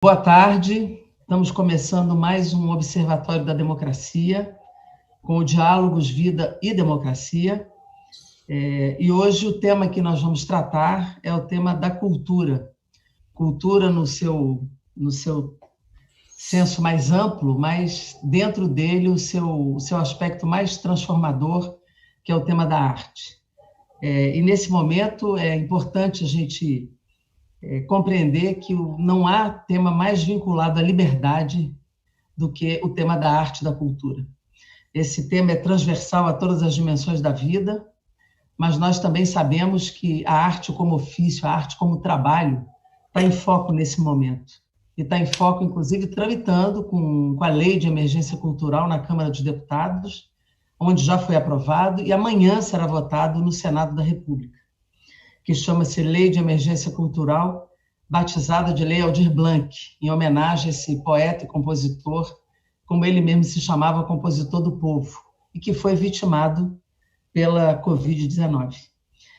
Boa tarde, estamos começando mais um Observatório da Democracia, com o Diálogos, Vida e Democracia. E hoje o tema que nós vamos tratar é o tema da cultura. Cultura no seu senso mais amplo, mas dentro dele o seu aspecto mais transformador, que é o tema da arte. E nesse momento é importante a gente compreender que não há tema mais vinculado à liberdade do que o tema da arte e da cultura. Esse tema é transversal a todas as dimensões da vida, mas nós também sabemos que a arte como ofício, a arte como trabalho, está em foco nesse momento. E está em foco, inclusive, tramitando com a Lei de Emergência Cultural na Câmara dos Deputados, onde já foi aprovado, e amanhã será votado no Senado da República, que chama-se Lei de Emergência Cultural, batizada de Lei Aldir Blanc, em homenagem a esse poeta e compositor, como ele mesmo se chamava, compositor do povo, e que foi vitimado pela Covid-19.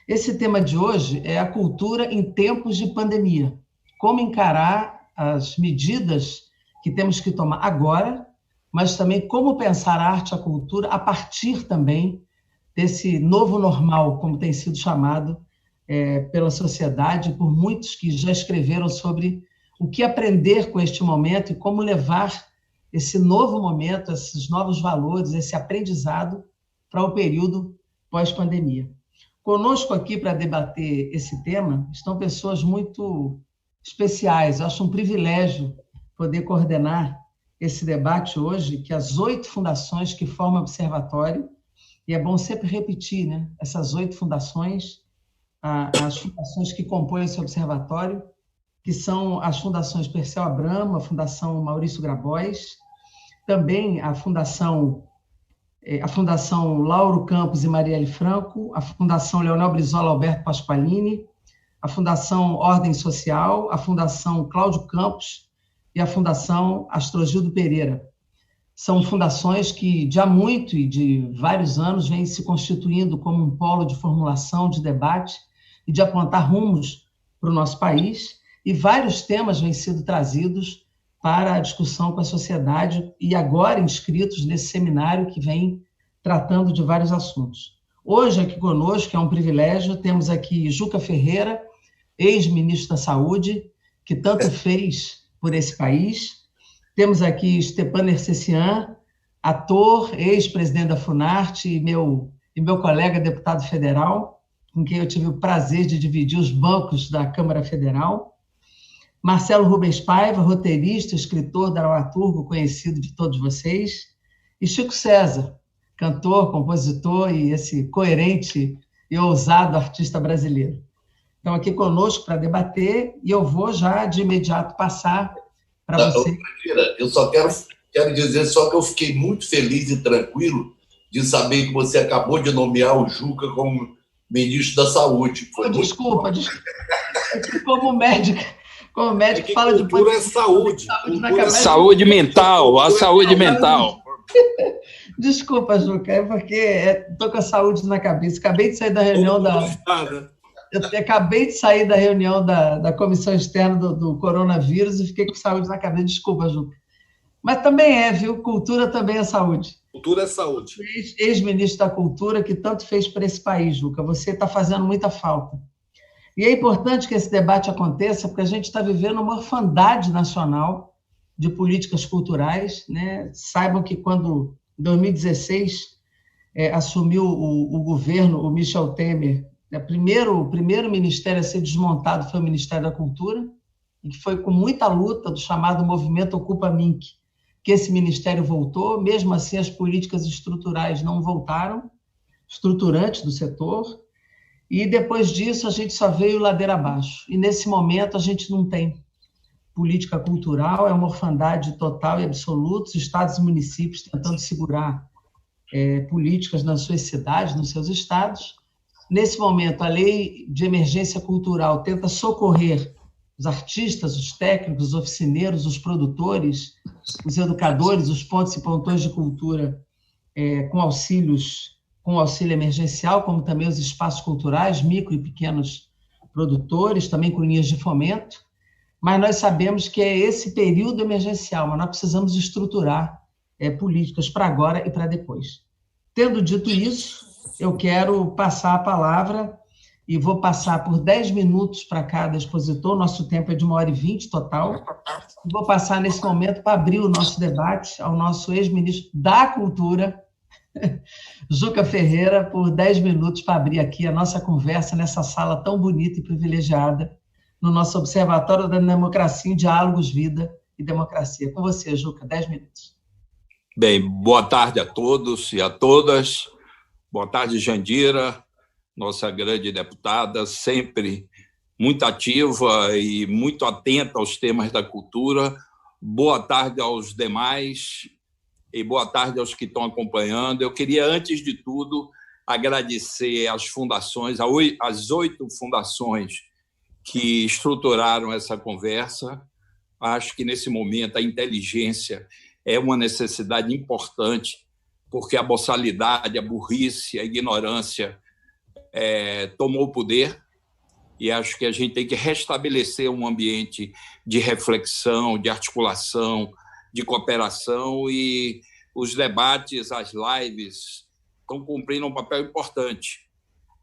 Esse tema de hoje é a cultura em tempos de pandemia. Como encarar as medidas que temos que tomar agora, mas também como pensar a arte e a cultura a partir também desse novo normal, como tem sido chamado pela sociedade, por muitos que já escreveram sobre o que aprender com este momento e como levar esse novo momento, esses novos valores, esse aprendizado para o período pós-pandemia. Conosco aqui para debater esse tema estão pessoas muito especiais. Eu acho um privilégio poder coordenar esse debate hoje, que as 8 fundações que formam o Observatório, e é bom sempre repetir, né? Essas 8 fundações, as fundações que compõem esse observatório, que são as fundações Perseu Abramo, a Fundação Maurício Grabois, também a Fundação Lauro Campos e Marielle Franco, a Fundação Leonel Brizola Alberto Pasqualini, a Fundação Ordem Social, a Fundação Cláudio Campos e a Fundação Astrogildo Pereira. São fundações que, de há muito e de vários anos, vêm se constituindo como um polo de formulação, de debate e de apontar rumos para o nosso país, e vários temas vêm sendo trazidos para a discussão com a sociedade e agora inscritos nesse seminário que vem tratando de vários assuntos. Hoje, aqui conosco, é um privilégio, temos aqui Juca Ferreira, ex-ministro da Saúde, que tanto fez por esse país. Temos aqui Stepan Ercecian, ator, ex-presidente da Funarte e meu colega deputado federal, com quem eu tive o prazer de dividir os bancos da Câmara Federal. Marcelo Rubens Paiva, roteirista, escritor, dramaturgo, conhecido de todos vocês. E Chico César, cantor, compositor e esse coerente e ousado artista brasileiro. Estão aqui conosco para debater e eu vou já de imediato passar para você. Eu só quero dizer só que eu fiquei muito feliz e tranquilo de saber que você acabou de nomear o Juca como ministro da Saúde. Desculpa. Como médico fala de cultura é saúde. Saúde mental, a saúde mental. Desculpa, Juca, é porque estou com a saúde na cabeça. Acabei de sair da reunião da comissão externa do coronavírus e fiquei com saúde na cabeça. Desculpa, Juca. Mas também viu? Cultura também é saúde. Cultura é saúde. Ex-ministro da Cultura, que tanto fez para esse país, Juca. Você está fazendo muita falta. E é importante que esse debate aconteça, porque a gente está vivendo uma orfandade nacional de políticas culturais, né? Saibam que quando, em 2016, assumiu o governo, o Michel Temer, o primeiro ministério a ser desmontado foi o Ministério da Cultura, e que foi com muita luta do chamado movimento Ocupa Minc, que esse ministério voltou. Mesmo assim, as políticas estruturais não voltaram, estruturantes do setor, e depois disso a gente só veio ladeira abaixo. E nesse momento a gente não tem política cultural, é uma orfandade total e absoluta, os estados e municípios tentando segurar políticas nas suas cidades, nos seus estados. Nesse momento, a Lei de Emergência Cultural tenta socorrer os artistas, os técnicos, os oficineiros, os produtores, os educadores, os pontos e pontões de cultura com auxílio emergencial, como também os espaços culturais, micro e pequenos produtores, também com linhas de fomento. mas nós sabemos que é esse período emergencial, mas nós precisamos estruturar políticas para agora e para depois. Tendo dito isso, eu quero passar a palavra e vou passar por 10 minutos para cada expositor, nosso tempo é de 1h20 total, e vou passar nesse momento para abrir o nosso debate ao nosso ex-ministro da Cultura, Juca Ferreira, por 10 minutos para abrir aqui a nossa conversa nessa sala tão bonita e privilegiada, no nosso Observatório da Democracia em Diálogos, Vida e Democracia. Com você, Juca, 10 minutos. Bem, boa tarde a todos e a todas. Boa tarde, Jandira, nossa grande deputada, sempre muito ativa e muito atenta aos temas da cultura. Boa tarde aos demais e boa tarde aos que estão acompanhando. Eu queria, antes de tudo, agradecer às fundações, às 8 fundações que estruturaram essa conversa. Acho que, nesse momento, a inteligência é uma necessidade importante, porque a boçalidade, a burrice, a ignorância tomou o poder, e acho que a gente tem que restabelecer um ambiente de reflexão, de articulação, de cooperação, e os debates, as lives estão cumprindo um papel importante,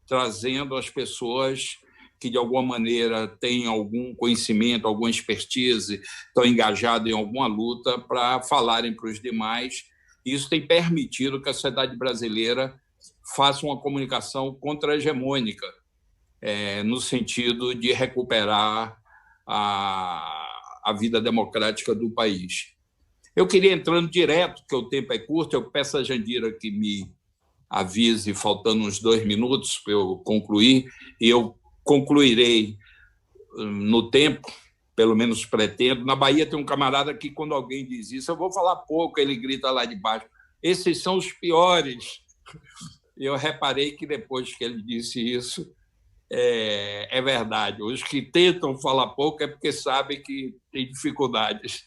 trazendo as pessoas que, de alguma maneira, têm algum conhecimento, alguma expertise, estão engajados em alguma luta, para falarem para os demais. Isso tem permitido que a sociedade brasileira faça uma comunicação contra-hegemônica, no sentido de recuperar a vida democrática do país. Eu queria, entrando direto, porque o tempo é curto, eu peço a Jandira que me avise, faltando uns 2 minutos para eu concluir, e eu concluirei no tempo, pelo menos pretendo. Na Bahia tem um camarada que, quando alguém diz isso, eu vou falar pouco, ele grita lá de baixo, esses são os piores. E eu reparei que, depois que ele disse isso, é verdade. Os que tentam falar pouco é porque sabem que tem dificuldades.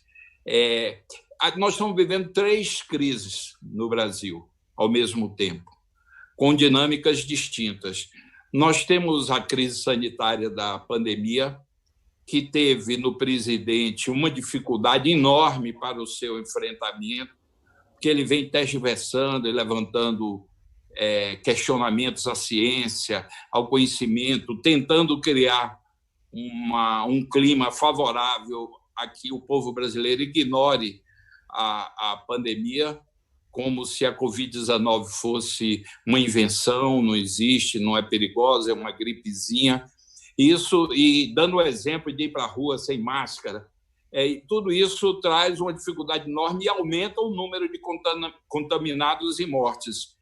Nós estamos vivendo 3 crises no Brasil ao mesmo tempo, com dinâmicas distintas. Nós temos a crise sanitária da pandemia, que teve no presidente uma dificuldade enorme para o seu enfrentamento, porque ele vem tergiversando e levantando questionamentos à ciência, ao conhecimento, tentando criar um clima favorável a que o povo brasileiro ignore a pandemia, como se a Covid-19 fosse uma invenção, não existe, não é perigosa, é uma gripezinha. Isso, e dando o exemplo de ir para a rua sem máscara, tudo isso traz uma dificuldade enorme e aumenta o número de contaminados e mortes.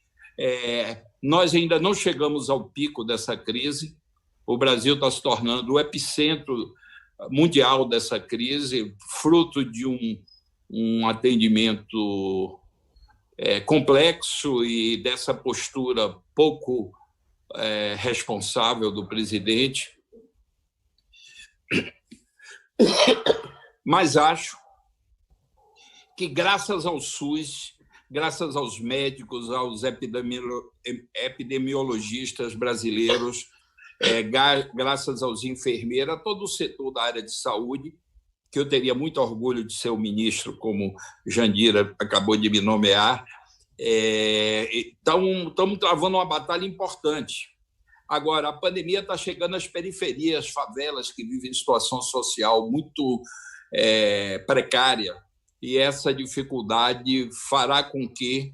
Nós ainda não chegamos ao pico dessa crise. O Brasil está se tornando o epicentro mundial dessa crise, fruto de um atendimento complexo e dessa postura pouco responsável do presidente. Mas acho que, graças ao SUS, graças aos médicos, aos epidemiologistas brasileiros, graças aos enfermeiros, a todo o setor da área de saúde, que eu teria muito orgulho de ser o ministro, como Jandira acabou de me nomear, estamos travando uma batalha importante. Agora, a pandemia está chegando às periferias, favelas que vivem em situação social muito precária, e essa dificuldade fará com que,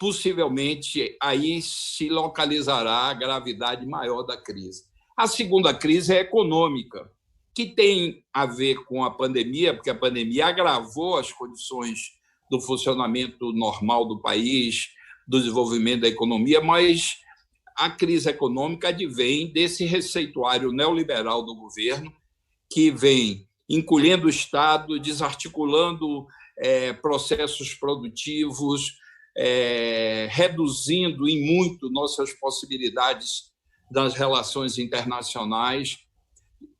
possivelmente, aí se localizará a gravidade maior da crise. A segunda crise é econômica, que tem a ver com a pandemia, porque a pandemia agravou as condições do funcionamento normal do país, do desenvolvimento da economia, mas a crise econômica advém desse receituário neoliberal do governo, que vem encolhendo o Estado, desarticulando processos produtivos, reduzindo em muito nossas possibilidades das relações internacionais.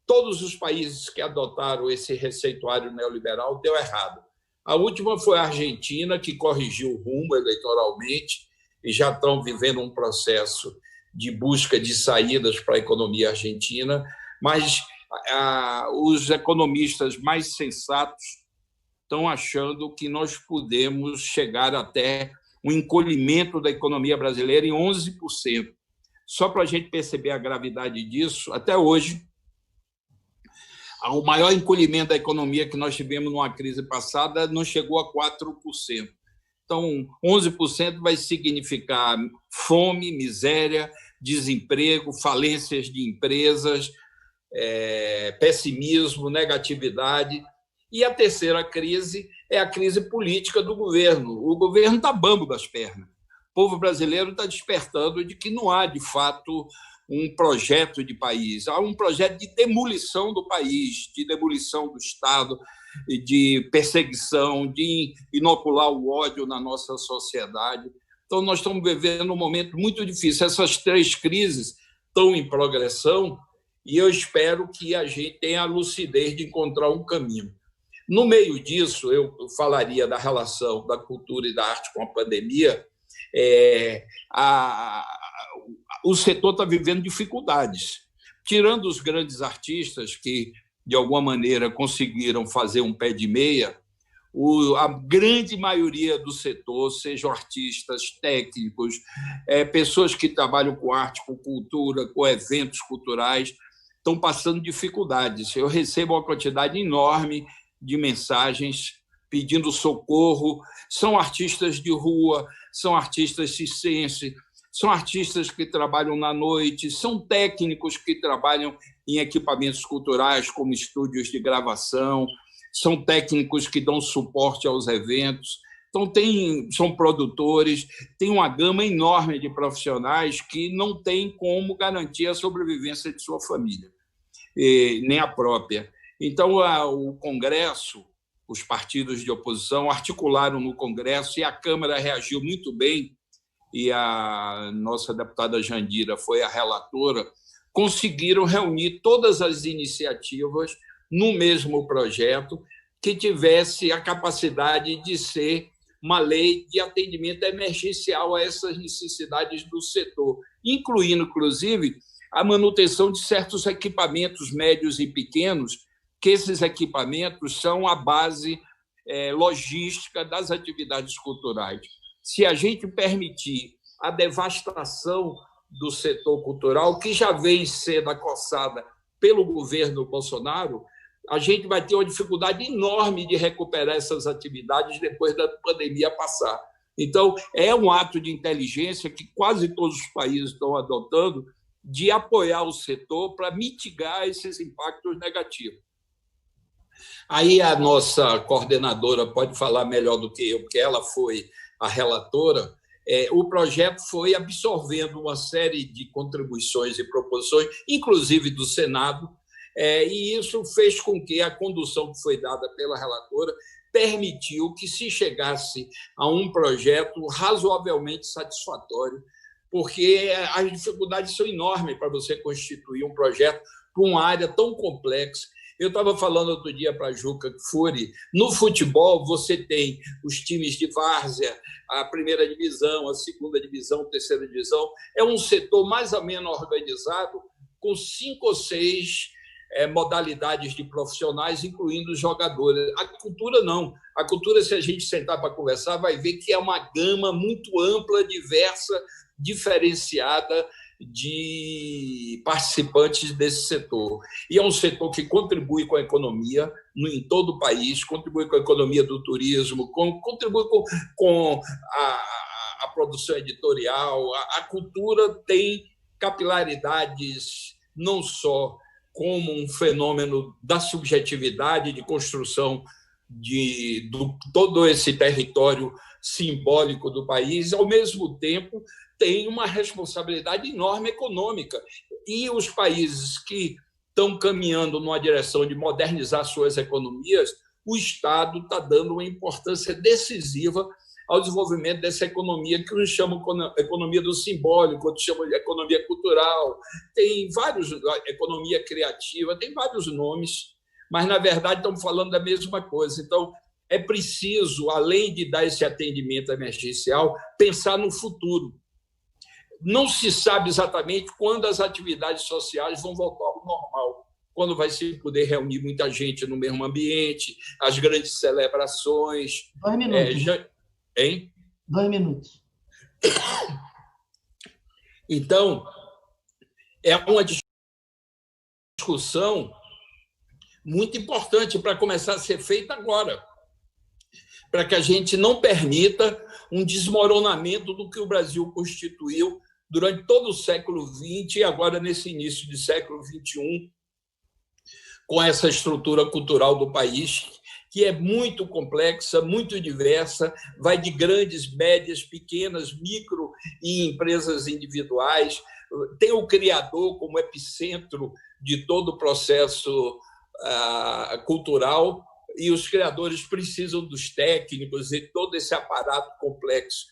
Todos os países que adotaram esse receituário neoliberal deu errado. A última foi a Argentina, que corrigiu o rumo eleitoralmente e já estão vivendo um processo de busca de saídas para a economia argentina, mas os economistas mais sensatos estão achando que nós podemos chegar até um encolhimento da economia brasileira em 11%. Só para a gente perceber a gravidade disso, até hoje, o maior encolhimento da economia que nós tivemos numa crise passada não chegou a 4%. Então, 11% vai significar fome, miséria, desemprego, falências de empresas, pessimismo, negatividade. E a terceira crise é a crise política do governo. O governo está bambo das pernas. O povo brasileiro está despertando de que não há, de fato, um projeto de país. Há um projeto de demolição do país, de demolição do Estado, de perseguição, de inocular o ódio na nossa sociedade. Então, nós estamos vivendo um momento muito difícil. Essas três crises estão em progressão e eu espero que a gente tenha a lucidez de encontrar um caminho. No meio disso, eu falaria da relação da cultura e da arte com a pandemia. O setor está vivendo dificuldades. Tirando os grandes artistas que, de alguma maneira, conseguiram fazer um pé de meia, a grande maioria do setor, sejam artistas, técnicos, pessoas que trabalham com arte, com cultura, com eventos culturais, estão passando dificuldades. Eu recebo uma quantidade enorme de mensagens pedindo socorro. São artistas de rua, são artistas circenses, são artistas que trabalham na noite, são técnicos que trabalham em equipamentos culturais, como estúdios de gravação, são técnicos que dão suporte aos eventos. Então, são produtores, tem uma gama enorme de profissionais que não têm como garantir a sobrevivência de sua família, nem a própria. Então, o Congresso, os partidos de oposição articularam no Congresso e a Câmara reagiu muito bem, e a nossa deputada Jandira foi a relatora, conseguiram reunir todas as iniciativas no mesmo projeto que tivesse a capacidade de ser uma lei de atendimento emergencial a essas necessidades do setor, inclusive, a manutenção de certos equipamentos médios e pequenos, que esses equipamentos são a base logística das atividades culturais. Se a gente permitir a devastação do setor cultural, que já vem sendo acossada pelo governo Bolsonaro, a gente vai ter uma dificuldade enorme de recuperar essas atividades depois da pandemia passar. Então, é um ato de inteligência que quase todos os países estão adotando de apoiar o setor para mitigar esses impactos negativos. Aí a nossa coordenadora pode falar melhor do que eu, porque ela foi a relatora. O projeto foi absorvendo uma série de contribuições e proposições, inclusive do Senado, e isso fez com que a condução que foi dada pela relatora permitiu que se chegasse a um projeto razoavelmente satisfatório, porque as dificuldades são enormes para você constituir um projeto para uma área tão complexa. Eu estava falando outro dia para a Juca Kfouri, no futebol você tem os times de várzea, a primeira divisão, a segunda divisão, a terceira divisão. É um setor mais ou menos organizado, com 5 ou 6 modalidades de profissionais, incluindo os jogadores. A cultura não. A cultura, se a gente sentar para conversar, vai ver que é uma gama muito ampla, diversa, diferenciada de participantes desse setor. E é um setor que contribui com a economia em todo o país, contribui com a economia do turismo, contribui com a produção editorial. A cultura tem capilaridades não só como um fenômeno da subjetividade, de construção de todo esse território simbólico do país, ao mesmo tempo tem uma responsabilidade enorme econômica. E os países que estão caminhando numa direção de modernizar suas economias, o Estado está dando uma importância decisiva ao desenvolvimento dessa economia que nos chamam de economia do simbólico, outros chamam de economia cultural, tem vários, economia criativa, tem vários nomes, mas, na verdade, estamos falando da mesma coisa. Então, é preciso, além de dar esse atendimento emergencial, pensar no futuro. Não se sabe exatamente quando as atividades sociais vão voltar ao normal. quando vai se poder reunir muita gente no mesmo ambiente, as grandes celebrações. 2 minutos. Hein? 2 minutos. Então, é uma discussão muito importante para começar a ser feita agora, para que a gente não permita um desmoronamento do que o Brasil constituiu durante todo o século XX e agora nesse início de século XXI, com essa estrutura cultural do país, que é muito complexa, muito diversa, vai de grandes, médias, pequenas, micro e empresas individuais. Tem o criador como epicentro de todo o processo cultural, e os criadores precisam dos técnicos e todo esse aparato complexo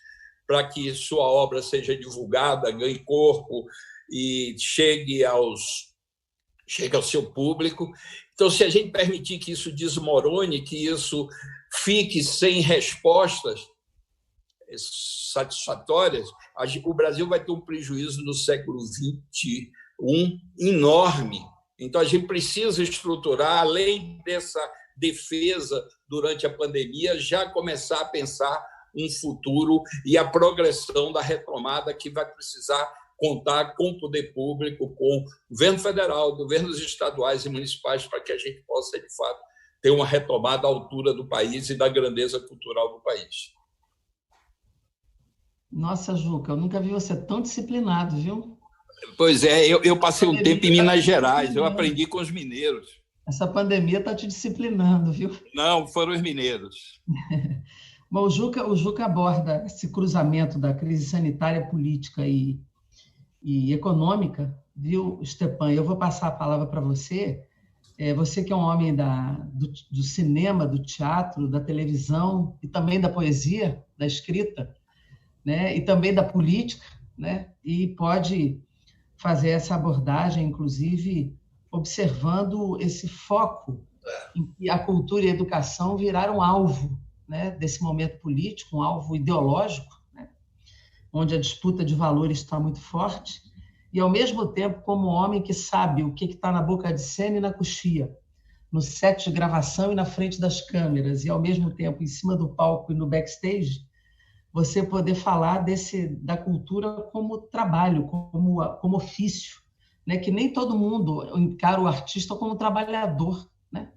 para que sua obra seja divulgada, ganhe corpo e chegue ao seu público. Então, se a gente permitir que isso desmorone, que isso fique sem respostas satisfatórias, o Brasil vai ter um prejuízo no século XXI enorme. Então, a gente precisa estruturar, além dessa defesa durante a pandemia, já começar a pensar um futuro e a progressão da retomada que vai precisar contar com o poder público, com o governo federal, governos estaduais e municipais, para que a gente possa, de fato, ter uma retomada à altura do país e da grandeza cultural do país. Nossa, Juca, eu nunca vi você tão disciplinado, viu? Pois é, eu passei um tempo em Minas Gerais, eu aprendi com os mineiros. Essa pandemia está te disciplinando, viu? Não, foram os mineiros. Bom, o Juca aborda esse cruzamento da crise sanitária, política e econômica, viu, Stepan? Eu vou passar a palavra para você. Você que é um homem do cinema, do teatro, da televisão e também da poesia, da escrita, né? E também da política, né? E pode fazer essa abordagem, inclusive, observando esse foco em que a cultura e a educação viraram alvo, né, desse momento político, um alvo ideológico, né, onde a disputa de valores está muito forte, e, ao mesmo tempo, como homem que sabe o que está na boca de cena e na coxia, no set de gravação e na frente das câmeras, e, ao mesmo tempo, em cima do palco e no backstage, você poder falar da cultura como trabalho, como ofício, né? Que nem todo mundo encara o artista como trabalhador, né?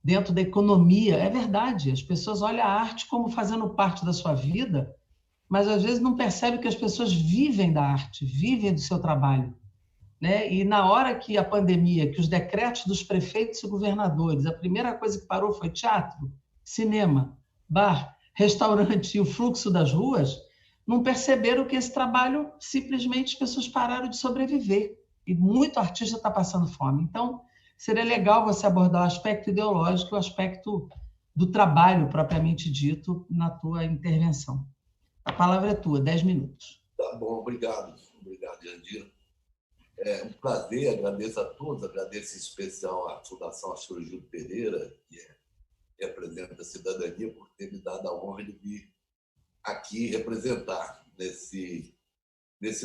Dentro da economia. É verdade, as pessoas olham a arte como fazendo parte da sua vida, mas às vezes não percebem que as pessoas vivem da arte, vivem do seu trabalho, né? E na hora que a pandemia, que os decretos dos prefeitos e governadores, a primeira coisa que parou foi teatro, cinema, bar, restaurante e o fluxo das ruas, não perceberam que esse trabalho, simplesmente, as pessoas pararam de sobreviver. E muito artista está passando fome. Então, seria legal você abordar o aspecto ideológico e o aspecto do trabalho, propriamente dito, na tua intervenção. A palavra é tua, 10 minutos. Tá bom, obrigado. Obrigado, Jandira. É um prazer, agradeço a todos, agradeço em especial à Fundação Astrogil Pereira, que representa a cidadania, por ter me dado a honra de vir aqui representar nesse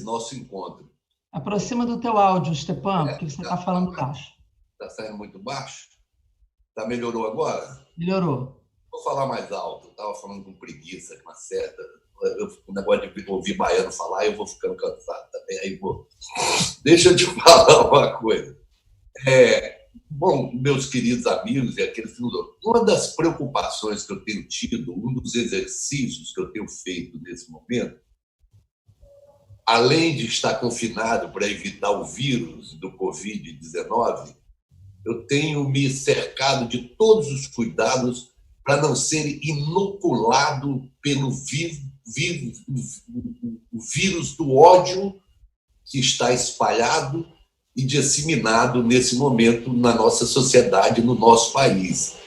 nosso encontro. Aproxima do teu áudio, Stepan, porque você está falando baixo. Está saindo muito baixo? Melhorou agora? Melhorou. Vou falar mais alto. Estava falando com preguiça, com uma certa... O negócio de ouvir baiano falar, eu vou ficando cansado também. Aí Deixa eu te falar uma coisa. Bom, meus queridos amigos e aqueles que nos ouvem, uma das preocupações que eu tenho tido, um dos exercícios que eu tenho feito nesse momento, além de estar confinado para evitar o vírus do Covid-19, eu tenho me cercado de todos os cuidados para não ser inoculado pelo vírus do ódio que está espalhado e disseminado nesse momento na nossa sociedade, no nosso país.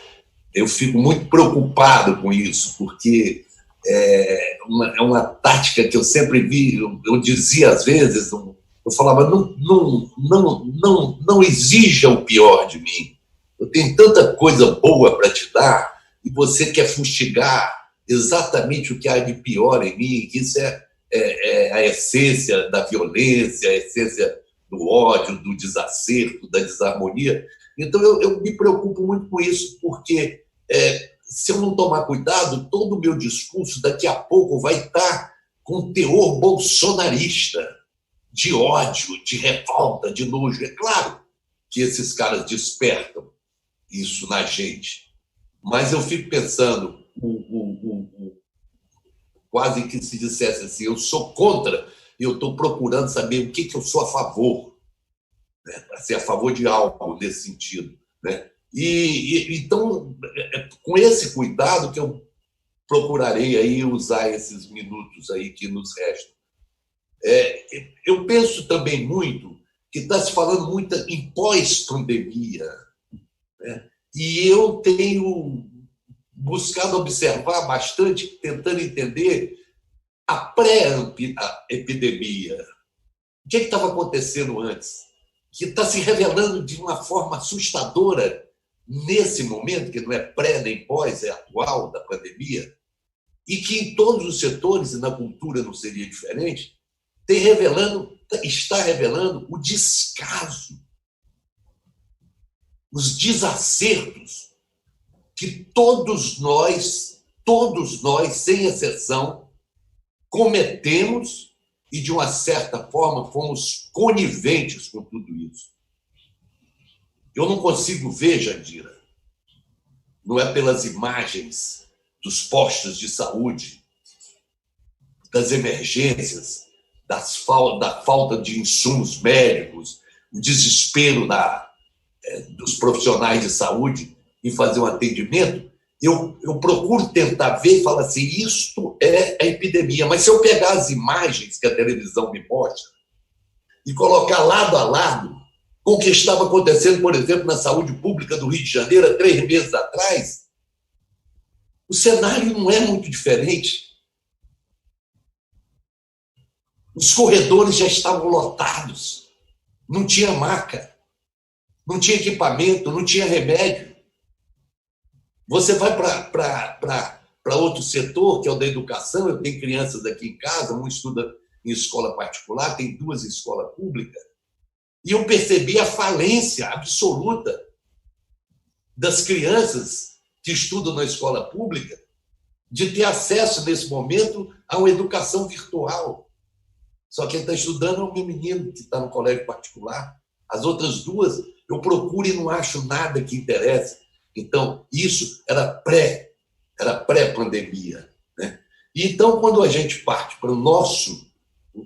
Eu fico muito preocupado com isso, porque é uma tática que eu sempre vi. Eu dizia às vezes, eu falava, não exija o pior de mim. Eu tenho tanta coisa boa para te dar e você quer fustigar exatamente o que há de pior em mim. Isso é a essência da violência, a essência do ódio, do desacerto, da desarmonia. Então, eu me preocupo muito com isso, porque se eu não tomar cuidado, todo o meu discurso daqui a pouco vai estar com teor bolsonarista, de ódio, de revolta, de nojo. É claro que esses caras despertam isso na gente, mas eu fico pensando, quase que se dissesse assim, eu sou contra, e eu estou procurando saber o que eu sou a favor, né? Para ser a favor de algo nesse sentido, né? Então, com esse cuidado que eu procurarei aí usar esses minutos aí que nos restam. Eu penso também muito que está se falando muito em pós-pandemia, né? E eu tenho buscado observar bastante, tentando entender a pré-epidemia. O que estava acontecendo antes? Que está se revelando de uma forma assustadora nesse momento, que não é pré nem pós, é atual da pandemia, e que em todos os setores, e na cultura não seria diferente, está revelando o descaso, os desacertos que todos nós, sem exceção, cometemos e, de uma certa forma, fomos coniventes com tudo isso. Eu não consigo ver, Jandira, não é pelas imagens dos postos de saúde, das emergências, da falta de insumos médicos, o desespero dos profissionais de saúde em fazer um atendimento, eu procuro tentar ver e falar assim, isto é a epidemia. Mas se eu pegar as imagens que a televisão me mostra e colocar lado a lado com o que estava acontecendo, por exemplo, na saúde pública do Rio de Janeiro, há 3 meses atrás, o cenário não é muito diferente. Os corredores já estavam lotados, não tinha maca, não tinha equipamento, não tinha remédio. Você vai para outro setor, que é o da educação. Eu tenho crianças aqui em casa, um estuda em escola particular, tem 2 em escola pública, e eu percebi a falência absoluta das crianças que estudam na escola pública de ter acesso, nesse momento, a uma educação virtual. Só quem está estudando é o meu menino, que está no colégio particular. As outras 2, eu procuro e não acho nada que interesse. Então, isso era pré-pandemia, né? E então, quando a gente parte para o nosso,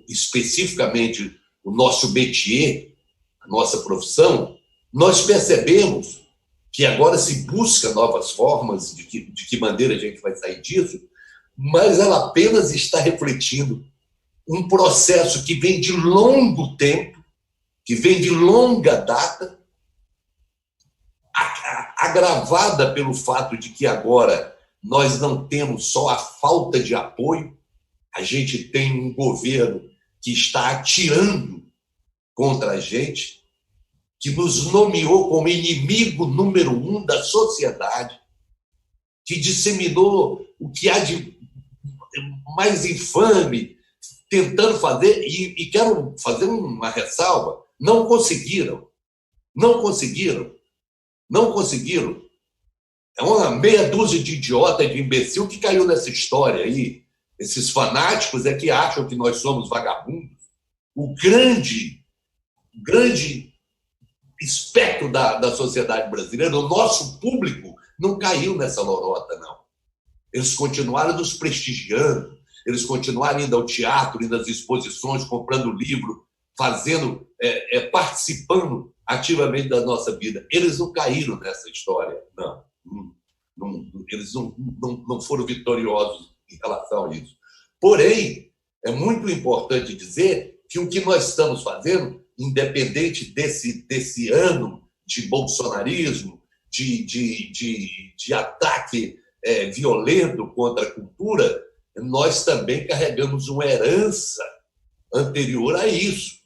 especificamente, o nosso métier, a nossa profissão, nós percebemos que agora se busca novas formas de que maneira a gente vai sair disso, mas ela apenas está refletindo um processo que vem de longo tempo, que vem de longa data, agravada pelo fato de que agora nós não temos só a falta de apoio, a gente tem um governo que está atirando contra a gente, que nos nomeou como inimigo número 1 da sociedade, que disseminou o que há de mais infame, tentando fazer, e quero fazer uma ressalva, não conseguiram. É uma meia dúzia de idiota, de imbecil que caiu nessa história aí. Esses fanáticos é que acham que nós somos vagabundos. O grande espectro da sociedade brasileira, o nosso público, não caiu nessa lorota, não. Eles continuaram nos prestigiando, eles continuaram indo ao teatro, indo às exposições, comprando livro, participando ativamente da nossa vida. Eles não caíram nessa história, não. Eles não foram vitoriosos em relação a isso. Porém, é muito importante dizer que o que nós estamos fazendo, independente desse ano de bolsonarismo, de ataque violento contra a cultura, nós também carregamos uma herança anterior a isso.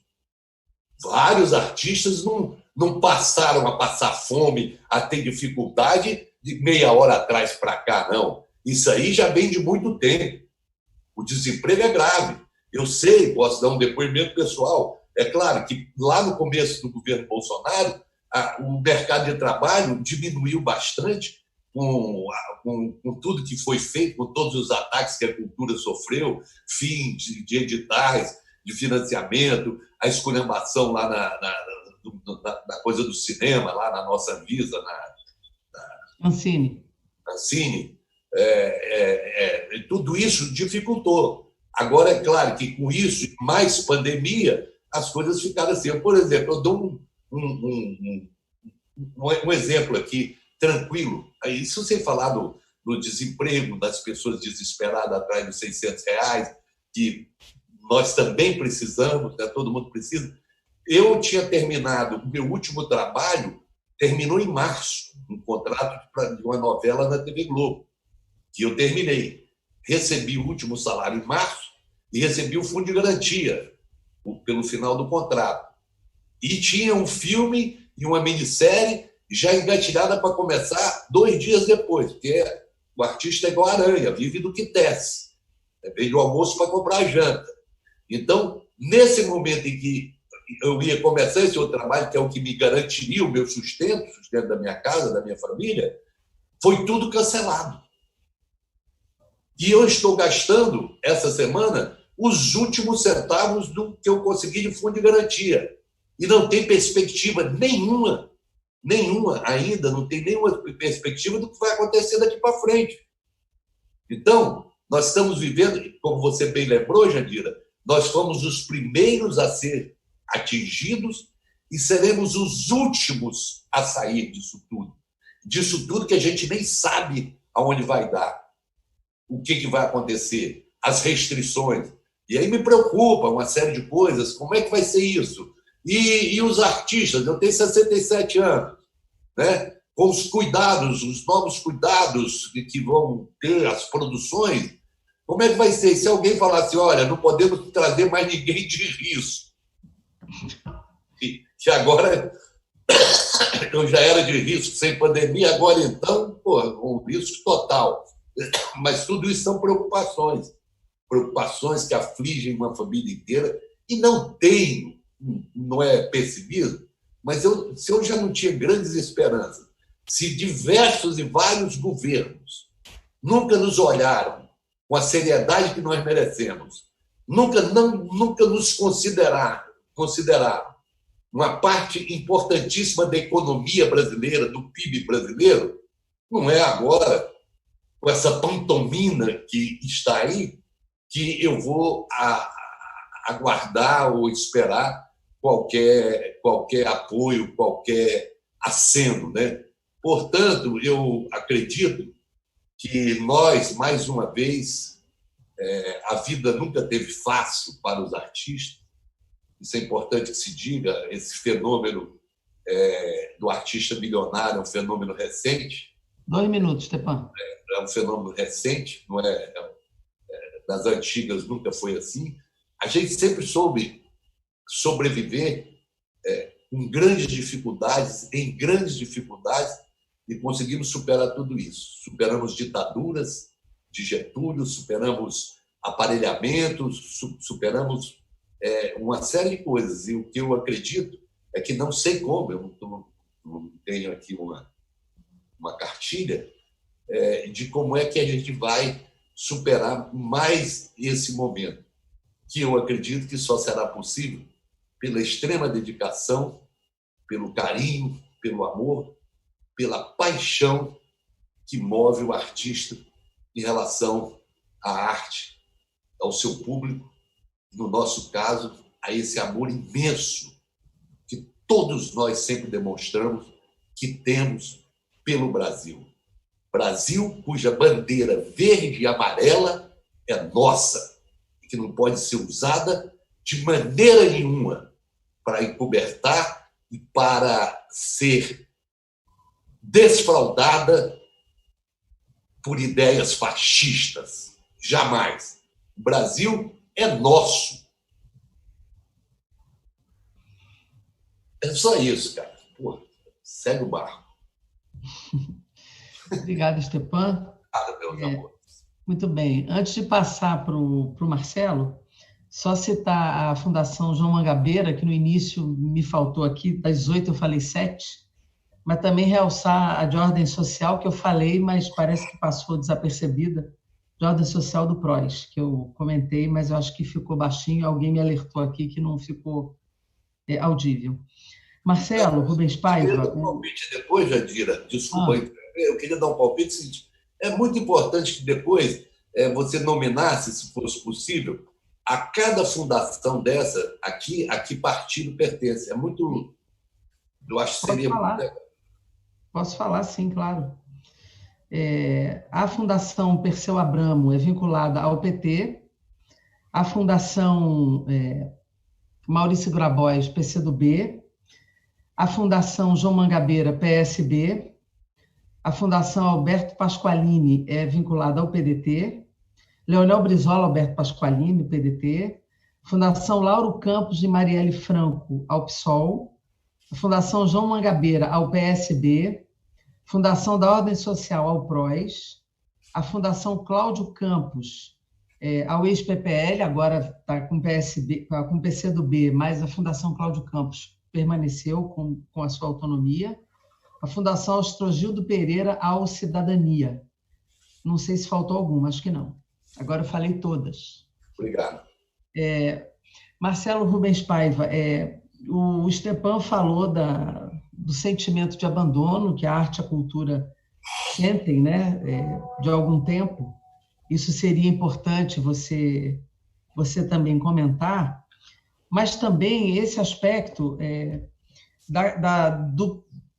Vários artistas não passaram a passar fome, a ter dificuldade de meia hora atrás para cá, não. Isso aí já vem de muito tempo. O desemprego é grave. Eu sei, posso dar um depoimento pessoal. É claro que lá no começo do governo Bolsonaro, o mercado de trabalho diminuiu bastante com tudo que foi feito, com todos os ataques que a cultura sofreu, fim de editais, de financiamento, a esculhambação lá na coisa do cinema, lá na nossa Anvisa, Ancine. Tudo isso dificultou. Agora, é claro que com isso, mais pandemia, as coisas ficaram assim. Por exemplo, eu dou um exemplo aqui, tranquilo. Isso sem falar do desemprego, das pessoas desesperadas atrás dos R$ 600, que nós também precisamos, né? Todo mundo precisa. Eu tinha terminado, o meu último trabalho terminou em março, um contrato de uma novela na TV Globo, que eu terminei. Recebi o último salário em março e recebi o fundo de garantia pelo final do contrato. E tinha um filme e uma minissérie já engatilhada para começar 2 dias depois, porque o artista é igual a aranha, vive do que tece. Vem do almoço para comprar a janta. Então, nesse momento em que eu ia começar esse outro trabalho, que é o que me garantiria o meu sustento, o sustento da minha casa, da minha família, foi tudo cancelado. E eu estou gastando, essa semana, os últimos centavos do que eu consegui de fundo de garantia. E não tem perspectiva nenhuma ainda, não tem nenhuma perspectiva do que vai acontecer daqui para frente. Então, nós estamos vivendo, como você bem lembrou, Jandira, nós fomos os primeiros a ser atingidos e seremos os últimos a sair disso tudo. Disso tudo que a gente nem sabe aonde vai dar, o que vai acontecer, as restrições. E aí me preocupa uma série de coisas, como é que vai ser isso? E os artistas, eu tenho 67 anos, né? Com os cuidados, os novos cuidados que vão ter as produções, como é que vai ser? Se alguém falar assim, olha, não podemos trazer mais ninguém de risco, que agora eu já era de risco sem pandemia, agora então, um risco total. Mas tudo isso são preocupações que afligem uma família inteira, e não é pessimismo, mas se eu já não tinha grandes esperanças, se diversos e vários governos nunca nos olharam com a seriedade que nós merecemos, nunca nos consideraram uma parte importantíssima da economia brasileira, do PIB brasileiro, não é agora, com essa pantomima que está aí, que eu vou aguardar ou esperar qualquer apoio, qualquer aceno, né? Portanto, eu acredito que nós, mais uma vez, a vida nunca teve fácil para os artistas. Isso é importante que se diga. Esse fenômeno do artista milionário é um fenômeno recente. 2 minutos, Stepan. É um fenômeno recente, não é? Das antigas nunca foi assim. A gente sempre soube sobreviver em grandes dificuldades, e conseguimos superar tudo isso. Superamos ditaduras de Getúlio, superamos aparelhamentos, superamos uma série de coisas. E o que eu acredito é que não sei como, eu não tenho aqui uma cartilha de como é que a gente vai superar mais esse momento, que eu acredito que só será possível pela extrema dedicação, pelo carinho, pelo amor, pela paixão que move o artista em relação à arte, ao seu público, no nosso caso, a esse amor imenso que todos nós sempre demonstramos que temos pelo Brasil. Brasil cuja bandeira verde e amarela é nossa, e que não pode ser usada de maneira nenhuma para encobertar e para ser desfraudada por ideias fascistas. Jamais. O Brasil é nosso. É só isso, cara. Pô, segue o barco. Obrigada, Stepan. Nada, meus amores. Muito bem. Antes de passar para o Marcelo, Só citar a Fundação João Mangabeira, que no início me faltou aqui, das 8 eu falei 7, mas também realçar a de ordem social, que eu falei, mas parece que passou desapercebida, de ordem social do PROS, que eu comentei, mas eu acho que ficou baixinho, alguém me alertou aqui que não ficou audível. Marcelo, Rubens Eu queria Paiva... dar um palpite depois, Jandira, desculpa, eu queria dar um palpite seguinte, é muito importante que depois você nominasse, se fosse possível, a cada fundação dessa, a que partido pertence. É muito... Eu acho que seria muito legal. Posso falar, sim, claro. A Fundação Perseu Abramo é vinculada ao PT, a Fundação Maurício Grabois, PCdoB, a Fundação João Mangabeira, PSB, a Fundação Alberto Pasqualini é vinculada ao PDT, Leonel Brizola, Alberto Pasqualini, PDT, Fundação Lauro Campos e Marielle Franco, ao PSOL, a Fundação João Mangabeira, ao PSB, Fundação da Ordem Social, ao PROS, a Fundação Cláudio Campos, ao ex-PPL, agora está com o PCdoB, mas a Fundação Cláudio Campos permaneceu com a sua autonomia, a Fundação Astrogildo Pereira, ao Cidadania. Não sei se faltou alguma, acho que não. Agora eu falei todas. Obrigado. Marcelo Rubens Paiva, o Stepan falou do sentimento de abandono que a arte e a cultura sentem, né, de algum tempo. Isso seria importante você também comentar, mas também esse aspecto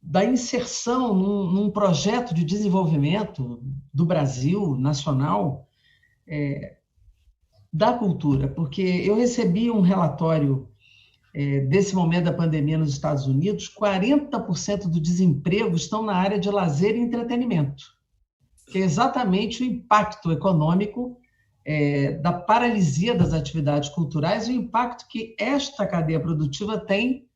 da inserção num projeto de desenvolvimento do Brasil, nacional, da cultura, porque eu recebi um relatório desse momento da pandemia nos Estados Unidos, 40% do desemprego estão na área de lazer e entretenimento, que é exatamente o impacto econômico da paralisia das atividades culturais e o impacto que esta cadeia produtiva tem,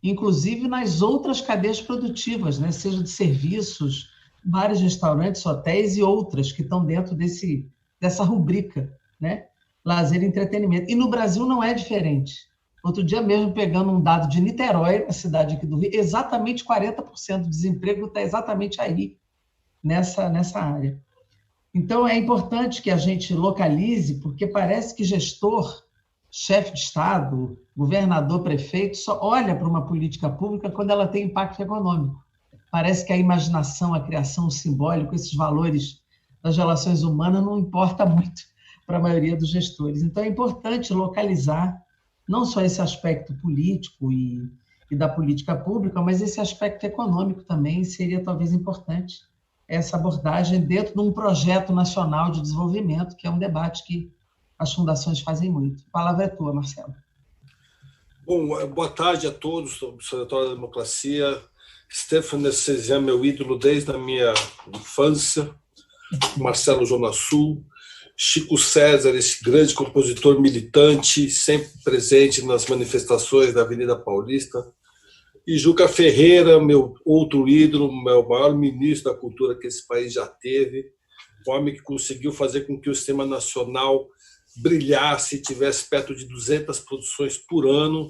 inclusive nas outras cadeias produtivas, né? Seja de serviços, vários restaurantes, hotéis e outras que estão dentro dessa rubrica, né? Lazer e entretenimento. E no Brasil não é diferente. Outro dia mesmo, pegando um dado de Niterói, a cidade aqui do Rio, exatamente 40% do desemprego está exatamente aí, nessa área. Então, é importante que a gente localize, porque parece que gestor, chefe de Estado, governador, prefeito, só olha para uma política pública quando ela tem impacto econômico. Parece que a imaginação, a criação, o simbólico, esses valores das relações humanas não importa muito para a maioria dos gestores. Então, é importante localizar não só esse aspecto político e da política pública, mas esse aspecto econômico também seria talvez importante, essa abordagem dentro de um projeto nacional de desenvolvimento, que é um debate que as fundações fazem muito. A palavra é tua, Marcelo. Bom, boa tarde a todos do Observatório da Democracia. Stefan Nersesian, meu ídolo desde a minha infância, Marcelo Jonassu, Chico César, esse grande compositor militante, sempre presente nas manifestações da Avenida Paulista, e Juca Ferreira, meu outro ídolo, meu maior ministro da cultura que esse país já teve, um homem que conseguiu fazer com que o sistema nacional brilhasse, tivesse perto de 200 produções por ano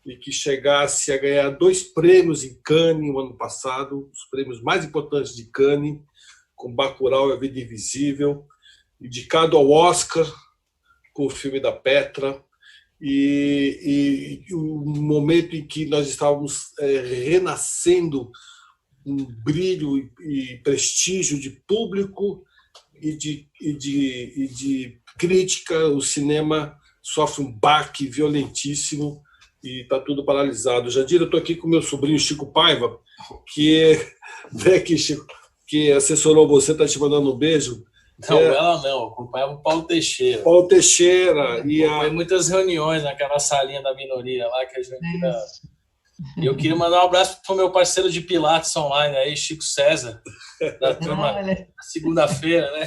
e que chegasse a ganhar 2 prêmios em Cannes no ano passado, os prêmios mais importantes de Cannes, com Bacurau e A Vida Invisível, indicado ao Oscar com o filme da Petra, e o momento em que nós estávamos renascendo um brilho e prestígio de público e de crítica, o cinema sofre um baque violentíssimo e está tudo paralisado. Jandira, eu estou aqui com meu sobrinho Chico Paiva, que assessorou você, está te mandando um beijo. Não, ela não, acompanhava o Paulo Teixeira. Paulo Teixeira. Foi muitas reuniões naquela salinha da minoria lá que a Jandira... Eu queria mandar um abraço para o meu parceiro de Pilates online aí, Chico César, da turma segunda-feira, né?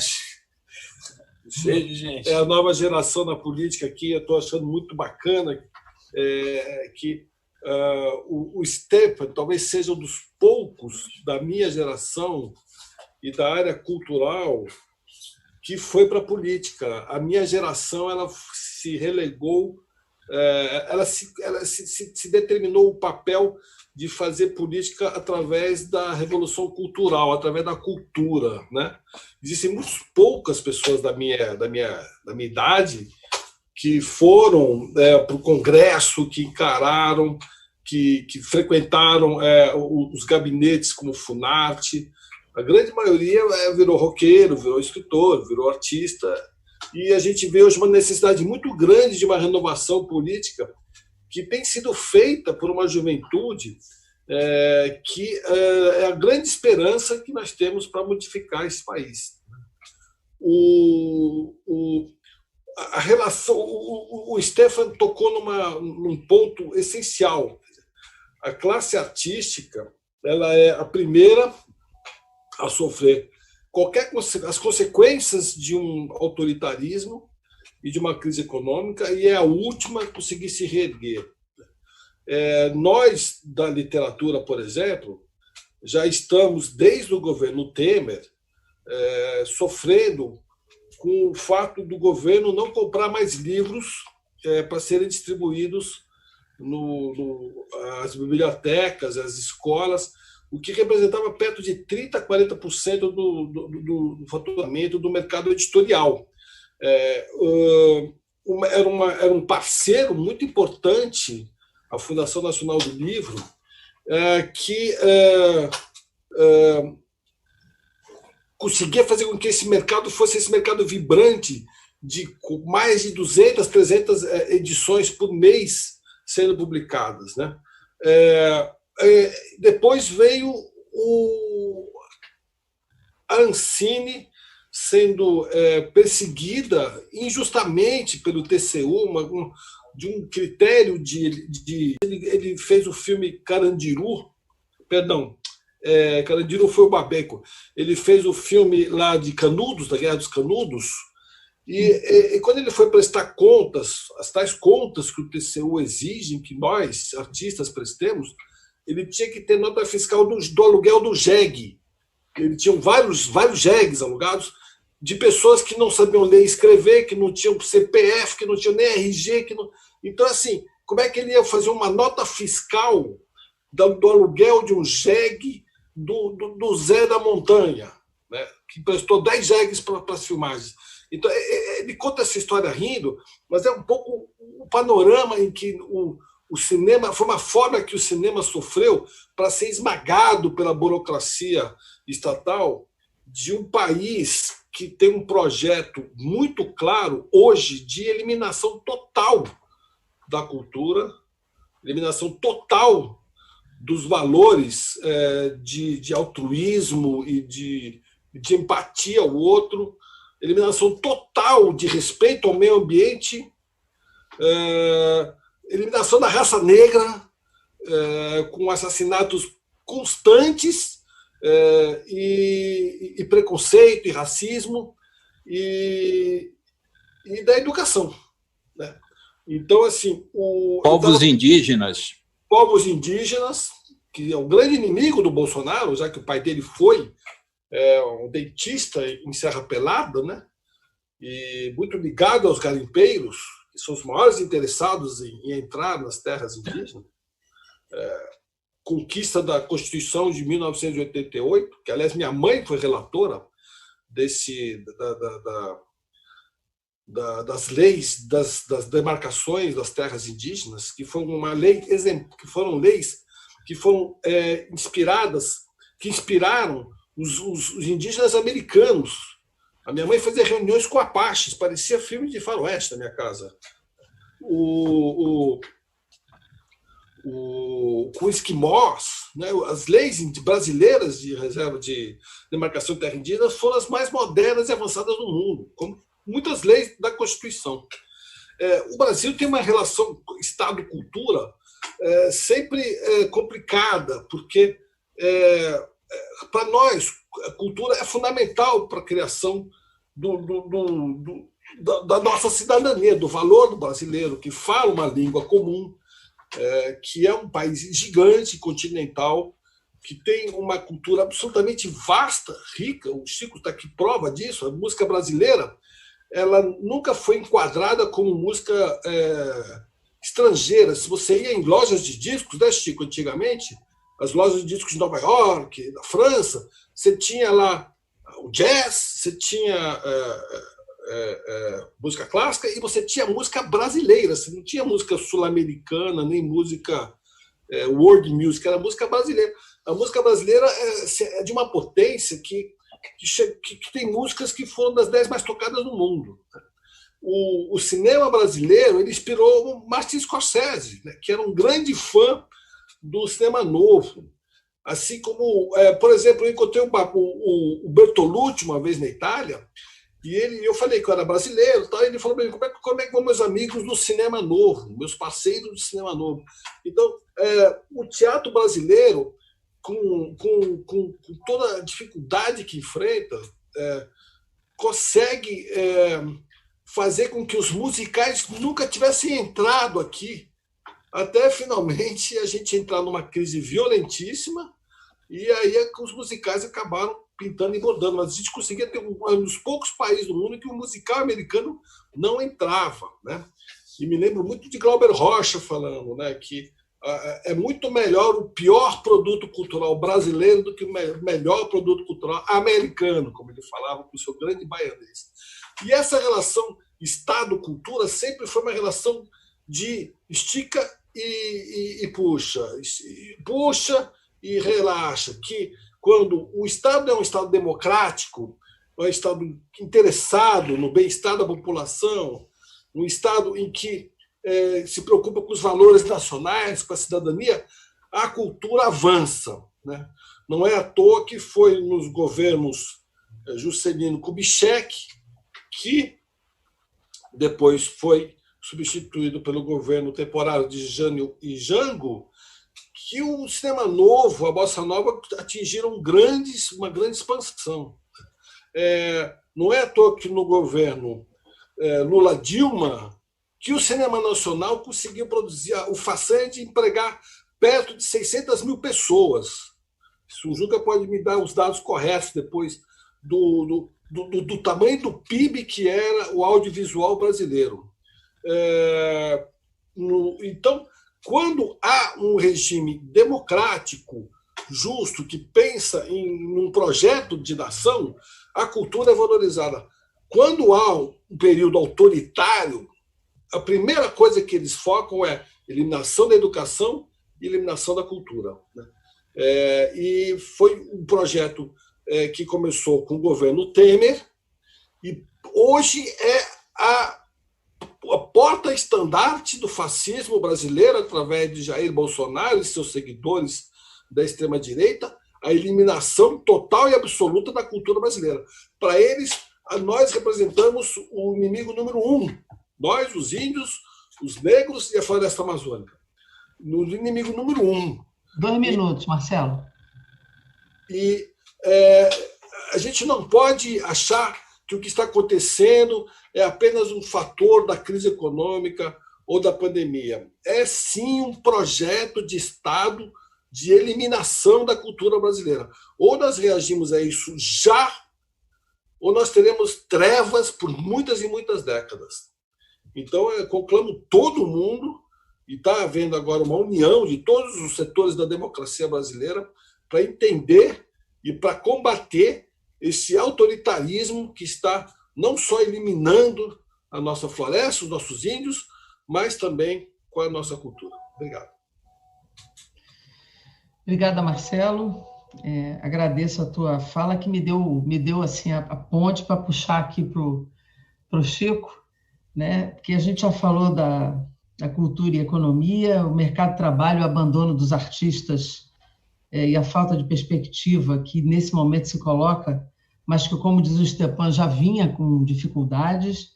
Cheio de gente. É a nova geração na política aqui, eu estou achando muito bacana que o Stepan talvez seja um dos poucos da minha geração e da área cultural que foi para a política. A minha geração ela se relegou, ela se determinou o papel de fazer política através da revolução cultural, através da cultura, né? Existem muito poucas pessoas da minha idade que foram para o Congresso, que encararam, que frequentaram os gabinetes como o Funarte. A grande maioria virou roqueiro, virou escritor, virou artista, e a gente vê hoje uma necessidade muito grande de uma renovação política que tem sido feita por uma juventude que é a grande esperança que nós temos para modificar esse país. A relação, o Stefan tocou num ponto essencial. A classe artística, ela é a primeira a sofrer as consequências de um autoritarismo e de uma crise econômica, e é a última a conseguir se reerguer. Nós, da literatura, por exemplo, já estamos, desde o governo Temer, sofrendo com o fato do governo não comprar mais livros para serem distribuídos às bibliotecas, às escolas, o que representava perto de 30% a 40% do faturamento do mercado editorial. Era um parceiro muito importante, a Fundação Nacional do Livro, que conseguia fazer com que esse mercado fosse esse mercado vibrante, de mais de 200, 300 edições por mês sendo publicadas, né? Depois veio a Ancine sendo perseguida injustamente pelo TCU, de um critério ele fez o filme Carandiru, perdão, Carandiru foi o Babeco, ele fez o filme lá de Canudos, da Guerra dos Canudos, e quando ele foi prestar contas, as tais contas que o TCU exige que nós, artistas, prestemos, ele tinha que ter nota fiscal do aluguel do jegue. Ele tinha vários jegues alugados de pessoas que não sabiam ler e escrever, que não tinham CPF, que não tinham nem RG. Então, assim, como é que ele ia fazer uma nota fiscal do aluguel de um jegue do Zé da Montanha, né, que prestou 10 jegues para as filmagens? Então, ele conta essa história rindo, mas é um pouco o panorama em que o cinema, foi uma forma que o cinema sofreu para ser esmagado pela burocracia estatal de um país que tem um projeto muito claro hoje de eliminação total da cultura, eliminação total dos valores de altruísmo e de empatia ao outro, eliminação total de respeito ao meio ambiente, eliminação da raça negra, com assassinatos constantes e preconceito e racismo, e da educação, né? Então, assim, povos indígenas, que é o grande inimigo do Bolsonaro, já que o pai dele foi um dentista em Serra Pelada, né? E muito ligado aos garimpeiros, que são os maiores interessados em entrar nas terras indígenas. Conquista da Constituição de 1988, que, aliás, minha mãe foi relatora das leis, das demarcações das terras indígenas, que foi uma lei, que foram leis que foram inspiradas, que inspiraram os indígenas americanos. A minha mãe fazia reuniões com apaches, parecia filme de faroeste na minha casa. Com esquimós, né? As leis brasileiras de reserva de demarcação de terra indígena foram as mais modernas e avançadas do mundo, como muitas leis da Constituição. O Brasil tem uma relação Estado-cultura sempre complicada, porque, para nós, a cultura é fundamental para a criação da nossa cidadania, do valor do brasileiro, que fala uma língua comum, que é um país gigante, continental, que tem uma cultura absolutamente vasta, rica. O Chico está aqui prova disso. A música brasileira ela nunca foi enquadrada como música estrangeira. Se você ia em lojas de discos, né, Chico, antigamente, as lojas de discos de Nova York, da França, você tinha lá o jazz, você tinha música clássica e você tinha música brasileira. Você não tinha música sul-americana, nem música world music, era música brasileira. A música brasileira é de uma potência que tem músicas que foram das 10 mais tocadas no mundo. O cinema brasileiro ele inspirou o Martin Scorsese, né, que era um grande fã do cinema novo. Assim como, por exemplo, eu encontrei o Bertolucci uma vez na Itália, e eu falei que eu era brasileiro, e ele falou: como é que vão meus amigos do cinema novo, meus parceiros do cinema novo? Então, o teatro brasileiro, com toda a dificuldade que enfrenta, consegue fazer com que os musicais nunca tivessem entrado aqui, até finalmente a gente entrar numa crise violentíssima, e aí os musicais acabaram pintando e bordando. Mas a gente conseguia ter um dos poucos países do mundo que o musical americano não entrava, né? E me lembro muito de Glauber Rocha falando, né, que é muito melhor o pior produto cultural brasileiro do que o melhor produto cultural americano, como ele falava com o seu grande baianês. E essa relação Estado-cultura sempre foi uma relação de estica e puxa e relaxa, que quando o Estado é um Estado democrático, é um Estado interessado no bem-estar da população, um Estado em que se preocupa com os valores nacionais, com a cidadania, a cultura avança, né? Não é à toa que foi nos governos Juscelino Kubitschek, que depois foi substituído pelo governo temporário de Jânio e Jango, que o cinema novo, a bossa nova, atingiram uma grande expansão. Não é à toa que no governo Lula-Dilma, que o cinema nacional conseguiu produzir o façanha de empregar perto de 600 mil pessoas. O Juca pode me dar os dados corretos depois do tamanho do PIB que era o audiovisual brasileiro. Então, quando há um regime democrático, justo, que pensa em um projeto de nação, a cultura é valorizada. Quando há um período autoritário, a primeira coisa que eles focam é eliminação da educação e eliminação da cultura, né? E foi um projeto que começou com o governo Temer e hoje é a porta-estandarte do fascismo brasileiro, através de Jair Bolsonaro e seus seguidores da extrema-direita, a eliminação total e absoluta da cultura brasileira. Para eles, nós representamos o inimigo número 1. Nós, os índios, os negros e a floresta amazônica. No inimigo número 1. 2 minutos, Marcelo. E a gente não pode achar que o que está acontecendo é apenas um fator da crise econômica ou da pandemia. É sim um projeto de Estado de eliminação da cultura brasileira. Ou nós reagimos a isso já, ou nós teremos trevas por muitas e muitas décadas. Então, eu conclamo todo mundo, e está havendo agora uma união de todos os setores da democracia brasileira para entender e para combater esse autoritarismo que está não só eliminando a nossa floresta, os nossos índios, mas também com a nossa cultura. Obrigado. Obrigada, Marcelo. Agradeço a tua fala, que me deu assim, a ponte para puxar aqui para o Chico, né? Porque a gente já falou da cultura e economia, o mercado de trabalho, o abandono dos artistas e a falta de perspectiva que nesse momento se coloca, mas que, como diz o Stepan, já vinha com dificuldades.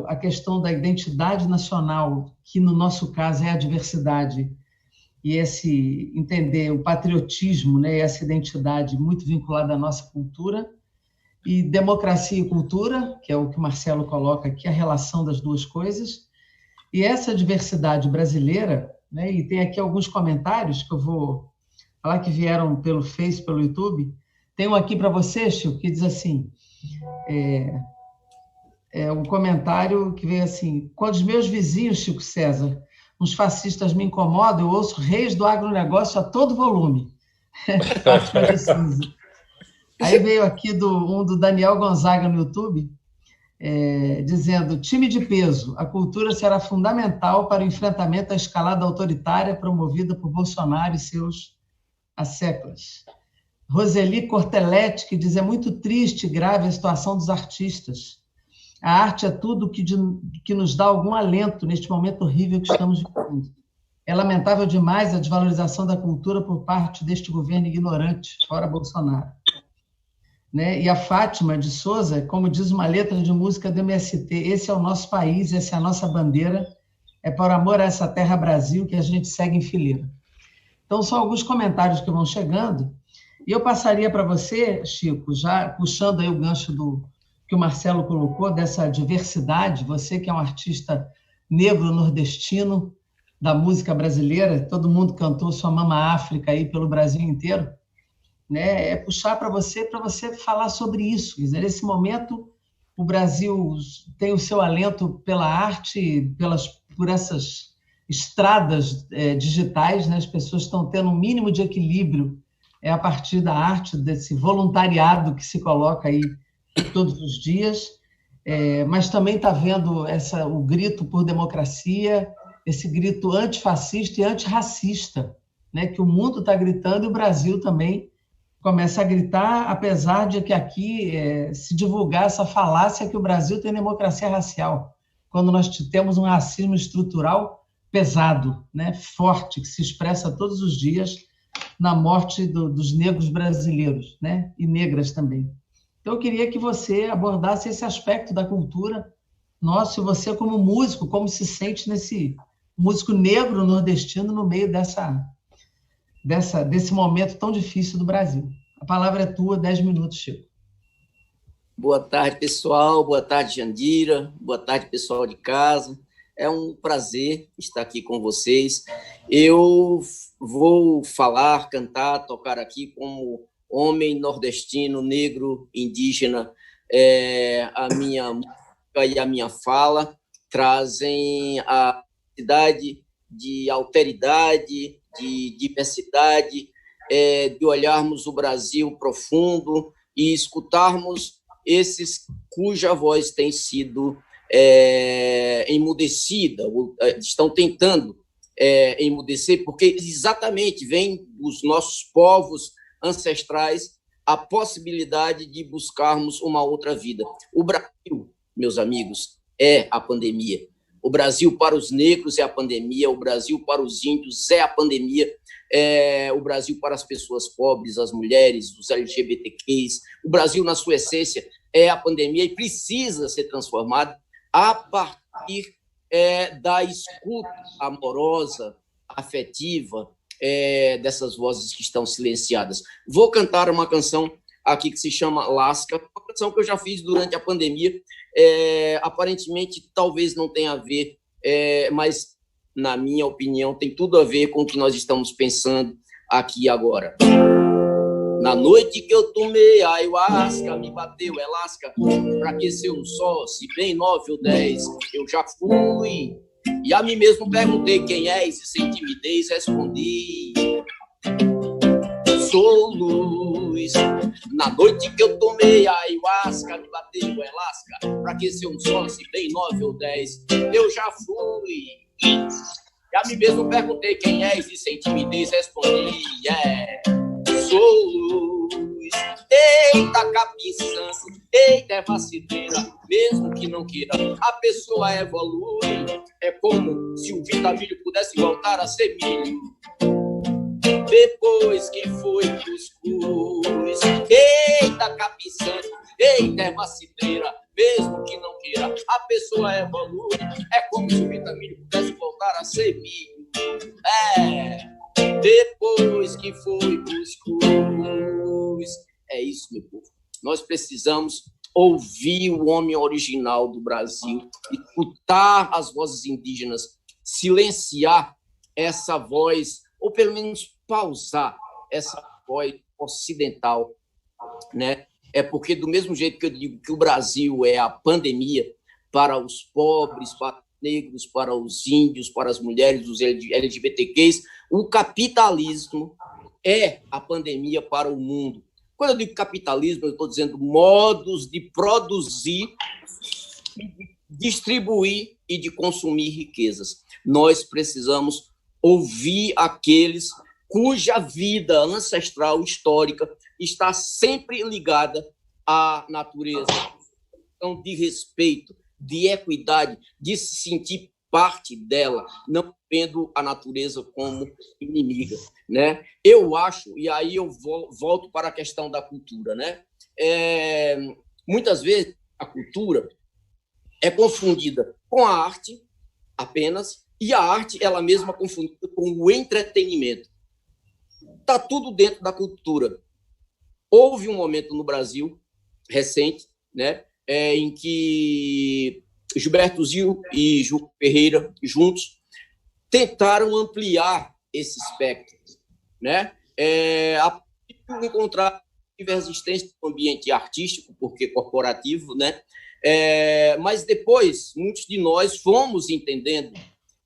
A questão da identidade nacional, que no nosso caso é a diversidade, e esse entender o patriotismo, né, essa identidade muito vinculada à nossa cultura, e democracia e cultura, que é o que o Marcelo coloca aqui, a relação das duas coisas, e essa diversidade brasileira, né, e tem aqui alguns comentários que eu vou falar que vieram pelo Face, pelo YouTube. Tem um aqui para você, Chico, que diz assim: um comentário que veio assim: quando os meus vizinhos, Chico César, os fascistas me incomodam, eu ouço Reis do Agronegócio a todo volume. Fátima de Souza. Aí veio aqui um do Daniel Gonzaga no YouTube, dizendo: time de peso, a cultura será fundamental para o enfrentamento à escalada autoritária promovida por Bolsonaro e seus asseclas. Roseli Cortelete, que diz: é muito triste e grave a situação dos artistas. A arte é tudo que nos dá algum alento neste momento horrível que estamos vivendo. É lamentável demais a desvalorização da cultura por parte deste governo ignorante, fora Bolsonaro. Né? E a Fátima de Souza, como diz uma letra de música do MST: esse é o nosso país, essa é a nossa bandeira, é por amor a essa terra Brasil que a gente segue em fileira. Então, são alguns comentários que vão chegando, e eu passaria para você, Chico, já puxando aí o gancho que o Marcelo colocou, dessa diversidade, você que é um artista negro nordestino da música brasileira, todo mundo cantou sua Mama África aí pelo Brasil inteiro, né? Puxar para você falar sobre isso. Quer dizer, nesse momento, o Brasil tem o seu alento pela arte, por essas estradas digitais, né? As pessoas estão tendo um mínimo de equilíbrio a partir da arte, desse voluntariado que se coloca aí todos os dias, mas também está vendo o grito por democracia, esse grito antifascista e antirracista, né? Que o mundo está gritando e o Brasil também começa a gritar, apesar de que aqui se divulgar essa falácia que o Brasil tem democracia racial, quando nós temos um racismo estrutural pesado, né? Forte, que se expressa todos os dias na morte dos negros brasileiros, né? E negras também. Então, eu queria que você abordasse esse aspecto da cultura nosso, e você como músico, como se sente nesse músico negro nordestino no meio desse momento tão difícil do Brasil. A palavra é tua, 10 minutos, Chico. Boa tarde, pessoal. Boa tarde, Jandira. Boa tarde, pessoal de casa. É um prazer estar aqui com vocês. Eu vou falar, cantar, tocar aqui como homem nordestino, negro, indígena. A minha música e a minha fala trazem a cidade de alteridade, de diversidade, de olharmos o Brasil profundo e escutarmos esses cuja voz tem sido emudecida, estão tentando emudecer, porque exatamente vem dos nossos povos ancestrais a possibilidade de buscarmos uma outra vida. O Brasil, meus amigos, é a pandemia. O Brasil para os negros é a pandemia, o Brasil para os índios é a pandemia, o Brasil para as pessoas pobres, as mulheres, os LGBTQs. O Brasil, na sua essência, é a pandemia e precisa ser transformado a partir da escuta amorosa, afetiva, dessas vozes que estão silenciadas. Vou cantar uma canção aqui que se chama Lasca, uma canção que eu já fiz durante a pandemia. Aparentemente, talvez não tenha a ver, mas, na minha opinião, tem tudo a ver com o que nós estamos pensando aqui agora. Na noite que eu tomei a ayahuasca, me bateu lasca, pra que ser um só, se bem 9 ou 10, eu já fui. E a mim mesmo perguntei quem és, e sem timidez respondi: sou luz. Na noite que eu tomei a ayahuasca, me bateu lasca, pra que ser um só, se bem 9 ou 10, eu já fui. E a mim mesmo perguntei quem és, e sem timidez respondi: sou luz. Eita, capim santo, eita, é vacileira, mesmo que não queira, a pessoa evolui. É como se o vitamilho pudesse voltar a ser milho depois que foi cuscuz. Eita, capim santo, eita, é vacileira, mesmo que não queira, a pessoa evolui. É como se o vitamilho pudesse voltar a ser milho depois que foi cuscuz. É isso, meu povo. Nós precisamos ouvir o homem original do Brasil, escutar as vozes indígenas, silenciar essa voz, ou pelo menos pausar essa voz ocidental, né? Porque do mesmo jeito que eu digo que o Brasil é a pandemia, para os pobres, para os negros, para os índios, para as mulheres, os LGBTQs. O capitalismo é a pandemia para o mundo. Quando eu digo capitalismo, eu estou dizendo modos de produzir, distribuir e de consumir riquezas. Nós precisamos ouvir aqueles cuja vida ancestral, histórica, está sempre ligada à natureza. Então, de respeito, de equidade, de se sentir parte dela, não vendo a natureza como inimiga, né? Eu acho, e aí eu volto para a questão da cultura, né? Muitas vezes a cultura é confundida com a arte apenas, e a arte ela mesma confundida com o entretenimento. Está tudo dentro da cultura. Houve um momento no Brasil recente, né, em que Gilberto Gil e Ju Ferreira, juntos, tentaram ampliar esse espectro, né? Encontrar resistência no ambiente artístico, porque corporativo, né? Mas depois, muitos de nós fomos entendendo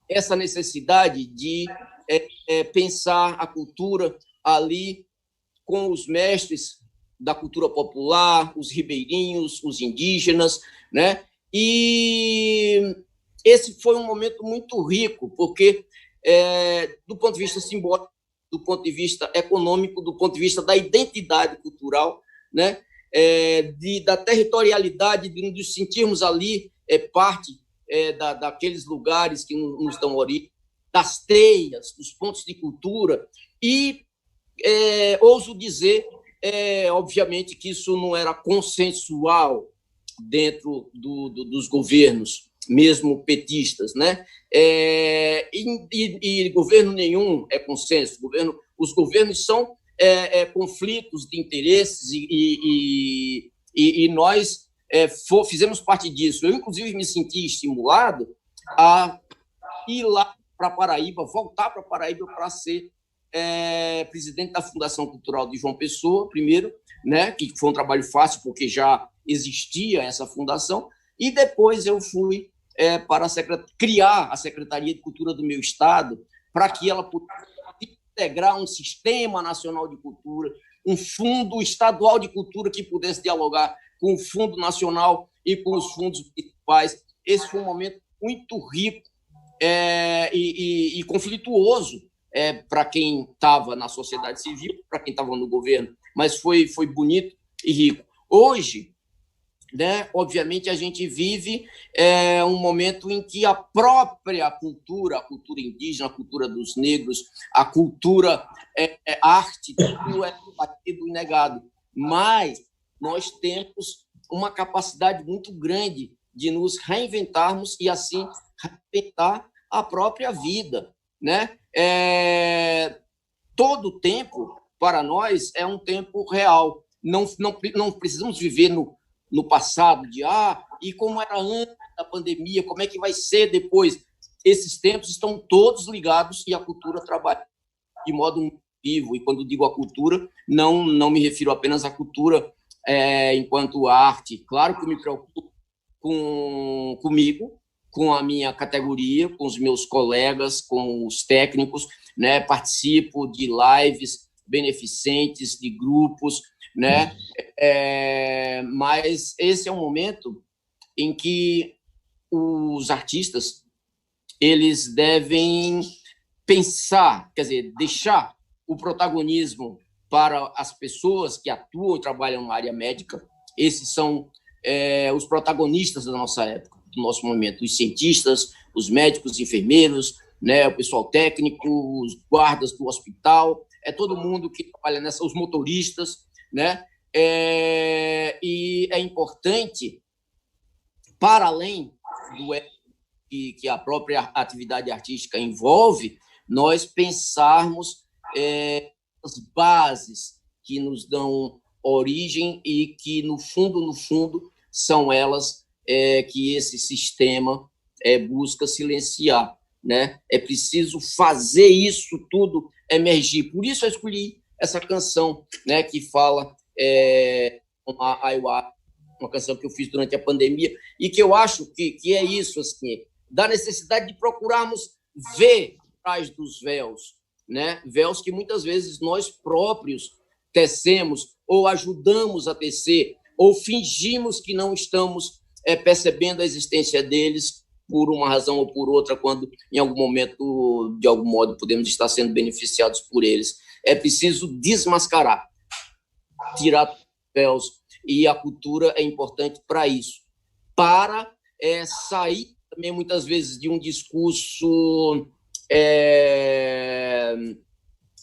essa necessidade de pensar a cultura ali com os mestres da cultura popular, os ribeirinhos, os indígenas, né? E esse foi um momento muito rico, porque, do ponto de vista simbólico, do ponto de vista econômico, do ponto de vista da identidade cultural, né? Da territorialidade, de nos sentirmos ali parte daqueles lugares que nos dão origem, das teias, dos pontos de cultura, e ouso dizer, obviamente, que isso não era consensual dentro dos governos, mesmo petistas, né? E governo nenhum é consenso. Os governos são conflitos de interesses e nós fizemos parte disso. Eu, inclusive, me senti estimulado a ir lá para Paraíba, voltar para Paraíba para ser presidente da Fundação Cultural de João Pessoa, primeiro, né, que foi um trabalho fácil, porque já existia essa fundação, e depois eu fui para criar a Secretaria de Cultura do meu estado, para que ela pudesse integrar um sistema nacional de cultura, um fundo estadual de cultura que pudesse dialogar com o Fundo Nacional e com os fundos municipais. Esse foi um momento muito rico e conflituoso para quem estava na sociedade civil, para quem estava no governo, mas foi bonito e rico. Hoje, né, obviamente, a gente vive um momento em que a própria cultura, a cultura indígena, a cultura dos negros, a cultura, a arte, tudo é combatido e negado. Mas nós temos uma capacidade muito grande de nos reinventarmos e, assim, reinventar a própria vida, né? Todo tempo, para nós, é um tempo real. Não precisamos viver no passado, e como era antes da pandemia, como é que vai ser depois? Esses tempos estão todos ligados e a cultura trabalha de modo vivo. E quando digo a cultura, não me refiro apenas à cultura enquanto arte. Claro que eu me preocupo comigo, com a minha categoria, com os meus colegas, com os técnicos, né? Participo de lives beneficentes, de grupos, né? Mas esse é um momento em que os artistas eles devem pensar, quer dizer, deixar o protagonismo para as pessoas que atuam e trabalham na área médica. Esses são os protagonistas da nossa época, do nosso momento, os cientistas, os médicos, os enfermeiros, né, o pessoal técnico, os guardas do hospital, todo mundo que trabalha os motoristas, né? E é importante, para além do que a própria atividade artística envolve, nós pensarmos as bases que nos dão origem e que, no fundo, são elas que esse sistema busca silenciar, né? É preciso fazer isso tudo emergir. Por isso eu escolhi essa canção, né, que fala com a ayahuasca, uma canção que eu fiz durante a pandemia, e que eu acho que é isso, assim, da necessidade de procurarmos ver atrás dos véus, né? Véus que muitas vezes nós próprios tecemos ou ajudamos a tecer, ou fingimos que não estamos percebendo a existência deles por uma razão ou por outra, quando em algum momento, de algum modo, podemos estar sendo beneficiados por eles. É preciso desmascarar, tirar véus, e a cultura é importante para isso, para sair também, muitas vezes, de um discurso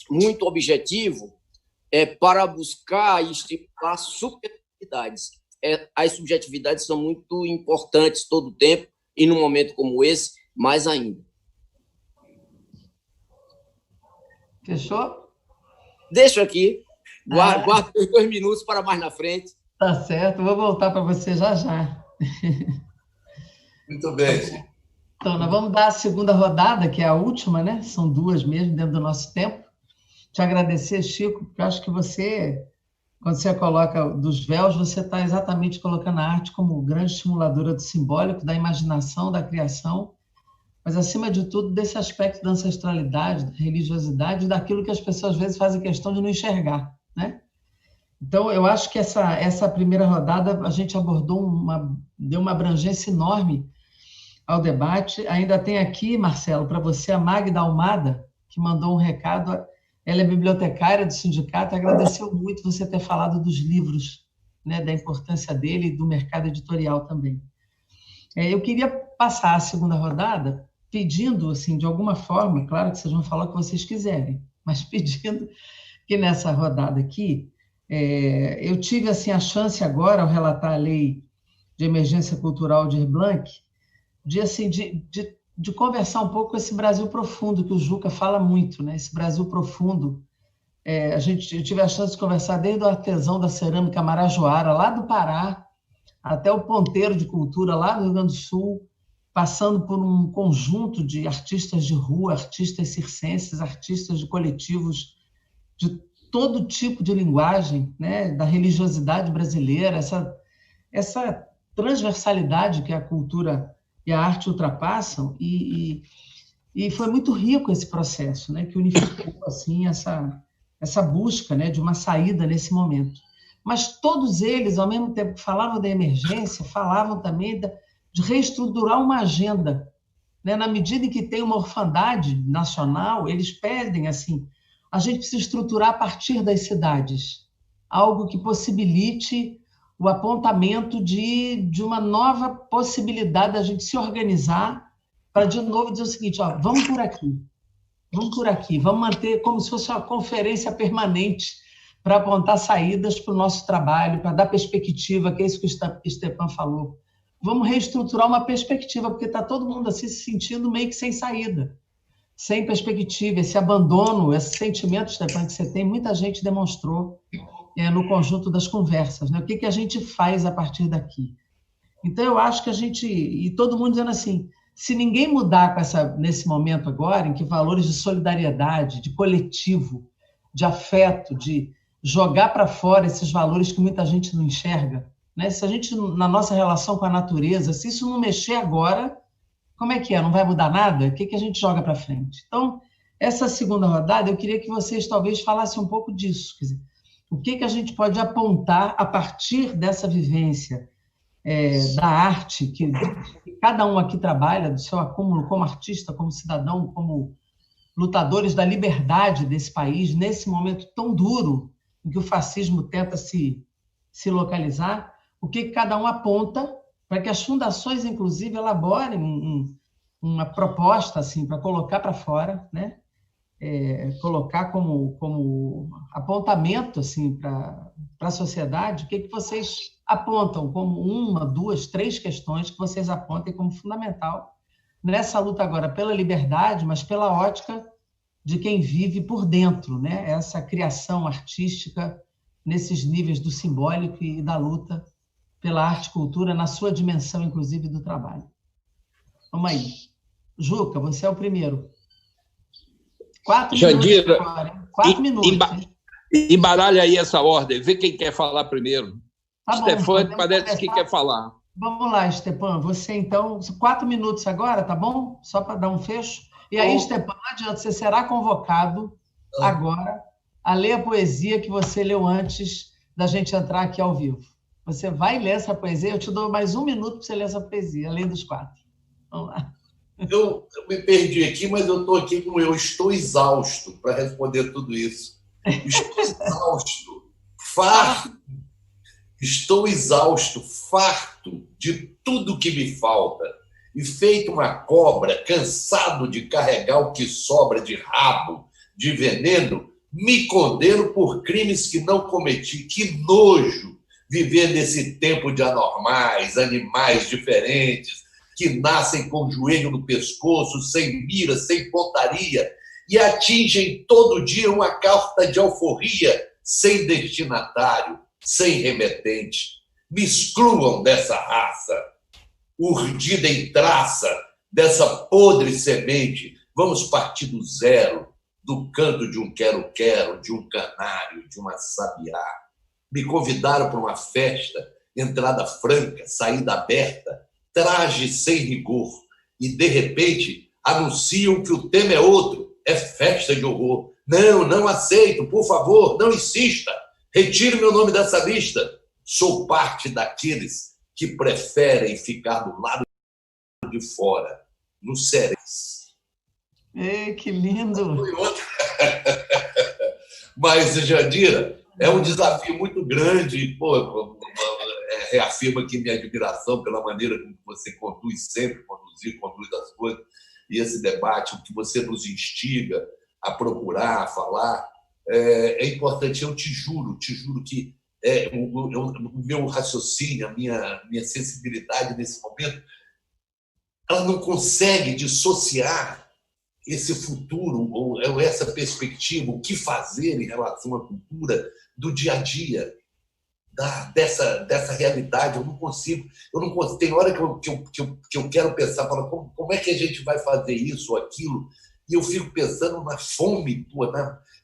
muito objetivo, para buscar e estimular subjetividades. As subjetividades são muito importantes todo o tempo, e num momento como esse, mais ainda. Fechou? Deixo aqui, guardo os 2 minutos para mais na frente. Tá certo, vou voltar para você já já. Muito bem. Então, nós vamos dar a segunda rodada, que é a última, né? São 2 mesmo, dentro do nosso tempo. Te agradecer, Chico, porque eu acho que você, quando você coloca dos véus, você está exatamente colocando a arte como grande estimuladora do simbólico, da imaginação, da criação, mas, acima de tudo, desse aspecto da ancestralidade, da religiosidade, daquilo que as pessoas, às vezes, fazem questão de não enxergar, né? Então, eu acho que essa primeira rodada a gente abordou deu uma abrangência enorme ao debate. Ainda tem aqui, Marcelo, para você, a Magda Almada, que mandou um recado. Ela é bibliotecária do sindicato, agradeceu muito você ter falado dos livros, né, da importância dele e do mercado editorial também. Eu queria passar a segunda rodada pedindo, assim, de alguma forma, claro que vocês vão falar o que vocês quiserem, mas pedindo que nessa rodada aqui, eu tive assim, a chance agora, ao relatar a Lei de Emergência Cultural de Blanc, de conversar um pouco com esse Brasil profundo, que o Juca fala muito, né? Esse Brasil profundo. Eu tive a chance de conversar desde o artesão da cerâmica Marajoara, lá do Pará, até o ponteiro de cultura, lá do Rio Grande do Sul, passando por um conjunto de artistas de rua, artistas circenses, artistas de coletivos de todo tipo de linguagem, né, da religiosidade brasileira, essa transversalidade que a cultura e a arte ultrapassam, e foi muito rico esse processo, né, que unificou assim, essa busca, né, de uma saída nesse momento. Mas todos eles, ao mesmo tempo que falavam da emergência, falavam também de reestruturar uma agenda, né, na medida em que tem uma orfandade nacional, eles pedem assim, a gente precisa estruturar a partir das cidades, algo que possibilite o apontamento de uma nova possibilidade da gente se organizar para, de novo, dizer o seguinte, vamos por aqui, vamos manter como se fosse uma conferência permanente para apontar saídas para o nosso trabalho, para dar perspectiva, que é isso que o Stepan falou. Vamos reestruturar uma perspectiva, porque está todo mundo assim se sentindo meio que sem saída, sem perspectiva, esse abandono, esse sentimento, Stepan, que você tem, muita gente demonstrou no conjunto das conversas, né? O que a gente faz a partir daqui? Então, eu acho que e todo mundo dizendo assim, se ninguém mudar nesse momento agora, em que valores de solidariedade, de coletivo, de afeto, de jogar para fora esses valores que muita gente não enxerga, né? Se a gente, na nossa relação com a natureza, se isso não mexer agora, como é que é? Não vai mudar nada? O que a gente joga para frente? Então, essa segunda rodada, eu queria que vocês talvez falassem um pouco disso. Quer dizer, o que a gente pode apontar a partir dessa vivência da arte, que cada um aqui trabalha, do seu acúmulo como artista, como cidadão, como lutadores da liberdade desse país, nesse momento tão duro em que o fascismo tenta se localizar, o que cada um aponta para que as fundações, inclusive, elaborem uma proposta assim, para colocar para fora, né? Colocar como apontamento assim, para a sociedade, o que vocês apontam como 1, 2, 3 questões que vocês apontem como fundamental nessa luta agora pela liberdade, mas pela ótica de quem vive por dentro, né? Essa criação artística nesses níveis do simbólico e da luta pela arte e cultura, na sua dimensão, inclusive, do trabalho. Vamos aí. Juca, você é o primeiro. 4 Jandira, minutos. 4 minutos. Embaralha aí essa ordem. Vê quem quer falar primeiro. Tá bom, Stefane parece começar. que quer falar. Vamos lá, Stepan. Você, então, 4 minutos agora, tá bom? Só para dar um fecho. E aí, Stepan, não adianta, você será convocado agora a ler a poesia que você leu antes da gente entrar aqui ao vivo. Você vai ler essa poesia, eu te dou mais 1 minuto para você ler essa poesia, além dos 4. Vamos lá. Eu me perdi aqui, mas eu estou aqui com eu estou exausto para responder tudo isso. Estou exausto, farto. Estou exausto, farto de tudo que me falta. E feito uma cobra, cansado de carregar o que sobra de rabo, de veneno, me condeno por crimes que não cometi. Que nojo viver nesse tempo de anormais, animais diferentes, que nascem com o joelho no pescoço, sem mira, sem pontaria, e atingem todo dia uma carta de alforria, sem destinatário, sem remetente. Me excluam dessa raça, urdida em traça, dessa podre semente. Vamos partir do zero, do canto de um quero-quero, de um canário, de uma sabiá. Me convidaram para uma festa, entrada franca, saída aberta, traje sem rigor, e, de repente, anunciam que o tema é outro, é festa de horror. Não, não aceito, por favor, não insista, retire meu nome dessa lista. Sou parte daqueles que preferem ficar do lado de fora, no Ceres. Ei, que lindo! Foi outra. Mas, Jandira, é um desafio muito grande. Pô, reafirma aqui minha admiração pela maneira como você conduz sempre, conduz as coisas, e esse debate, o que você nos instiga a procurar, a falar, é importante. Eu te juro que o meu raciocínio, a minha sensibilidade nesse momento, ela não consegue dissociar esse futuro ou essa perspectiva, o que fazer em relação à cultura do dia a dia, dessa realidade. Eu não consigo. Tem hora que eu quero pensar, como é que a gente vai fazer isso ou aquilo, e eu fico pensando na fome,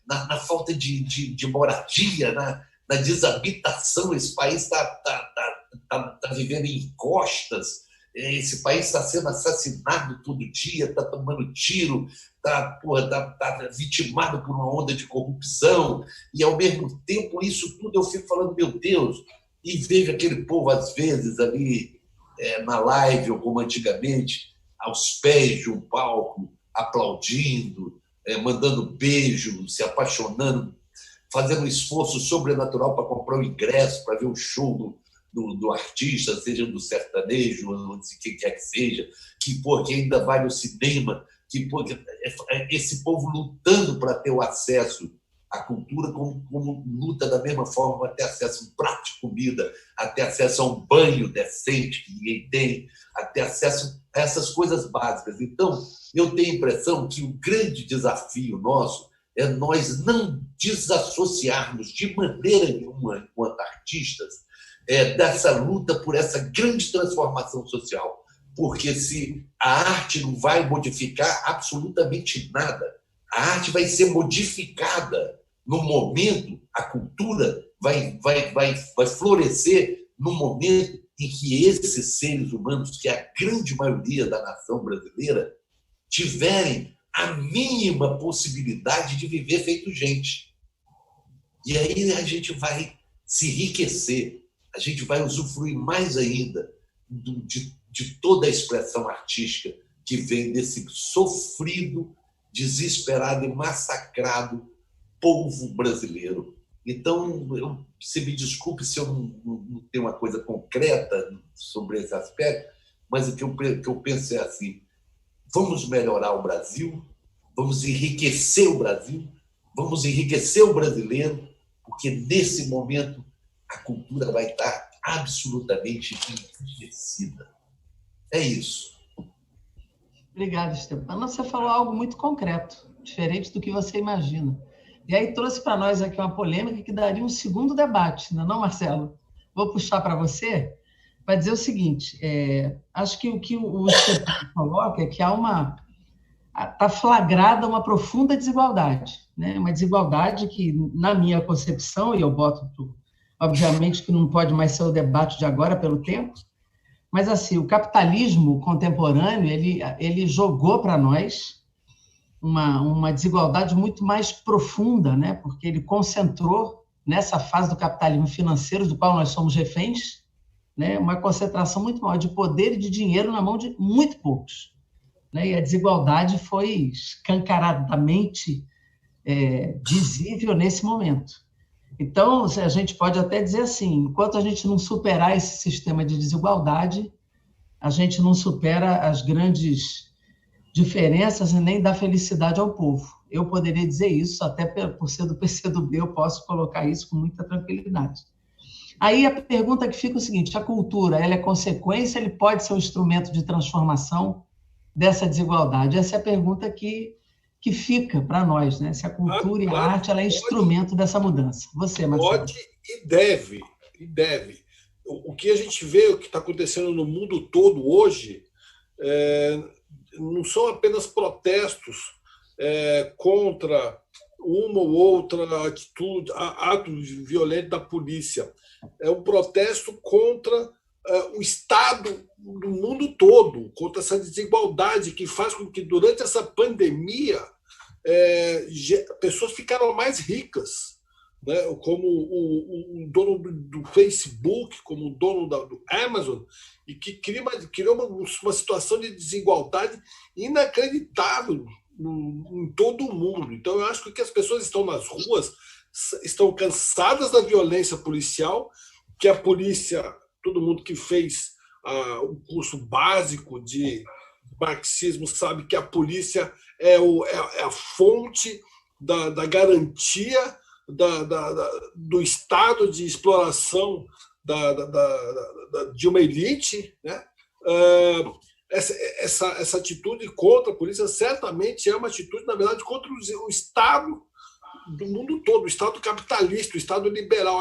na falta de moradia, na desabitação. Esse país está vivendo em encostas. Esse país está sendo assassinado todo dia, está tomando tiro, está vitimado por uma onda de corrupção, e, ao mesmo tempo, isso tudo eu fico falando, meu Deus, e vejo aquele povo, às vezes, ali na live, ou como antigamente, aos pés de um palco, aplaudindo, mandando beijo, se apaixonando, fazendo um esforço sobrenatural para comprar o ingresso, para ver o show do artista, seja do sertanejo, ou de quem quer que seja, que ainda vai no cinema, esse povo lutando para ter o acesso à cultura, como luta da mesma forma para ter acesso a um prato de comida, a ter acesso a um banho decente que ninguém tem, a ter acesso a essas coisas básicas. Então, eu tenho a impressão que o grande desafio nosso é nós não desassociarmos de maneira nenhuma, enquanto artistas, dessa luta por essa grande transformação social. Porque se a arte não vai modificar absolutamente nada, a arte vai ser modificada no momento, a cultura vai florescer no momento em que esses seres humanos, que é a grande maioria da nação brasileira, tiverem a mínima possibilidade de viver feito gente. E aí a gente vai se enriquecer, a gente vai usufruir mais ainda de toda a expressão artística que vem desse sofrido, desesperado e massacrado povo brasileiro. Então, você me desculpe se eu não tenho uma coisa concreta sobre esse aspecto, mas o que eu penso é assim: vamos melhorar o Brasil, vamos enriquecer o Brasil, vamos enriquecer o brasileiro, porque nesse momento a cultura vai estar absolutamente enriquecida. É isso. Obrigada, Stepan. Você falou algo muito concreto, diferente do que você imagina. E aí trouxe para nós aqui uma polêmica que daria um segundo debate, não é não, Marcelo? Vou puxar para você para dizer o seguinte: acho que o que o Stepan coloca é que está flagrada uma profunda desigualdade, né? Uma desigualdade que, na minha concepção, e eu boto obviamente que não pode mais ser o debate de agora pelo tempo, mas assim, o capitalismo contemporâneo, ele jogou para nós uma desigualdade muito mais profunda, né? Porque ele concentrou nessa fase do capitalismo financeiro, do qual nós somos reféns, né? Uma concentração muito maior de poder e de dinheiro na mão de muito poucos, né? E a desigualdade foi escancaradamente visível nesse momento. Então, a gente pode até dizer assim, enquanto a gente não superar esse sistema de desigualdade, a gente não supera as grandes diferenças e nem dá felicidade ao povo. Eu poderia dizer isso, até por ser do PCdoB, eu posso colocar isso com muita tranquilidade. Aí a pergunta que fica é o seguinte, a cultura, ela é consequência, ele pode ser um instrumento de transformação dessa desigualdade? Essa é a pergunta que fica para nós, né? Se a cultura e a arte ela é instrumento dessa mudança. Você, Marcelo? Pode e deve. O que a gente vê, o que está acontecendo no mundo todo hoje, não são apenas protestos contra uma ou outra atitude, ato violento da polícia. É um protesto contra o Estado do mundo todo, contra essa desigualdade que faz com que, durante essa pandemia, pessoas ficaram mais ricas, né? Como o dono do Facebook, como o dono do Amazon, e que criou uma situação de desigualdade inacreditável em todo o mundo. Então, eu acho que as pessoas estão nas ruas, estão cansadas da violência policial, que a polícia, todo mundo que fez o curso básico de marxismo sabe que a polícia é a fonte da garantia do estado de exploração de uma elite, né? Essa atitude contra a polícia certamente é uma atitude, na verdade, contra o Estado do mundo todo, o Estado capitalista, o Estado liberal.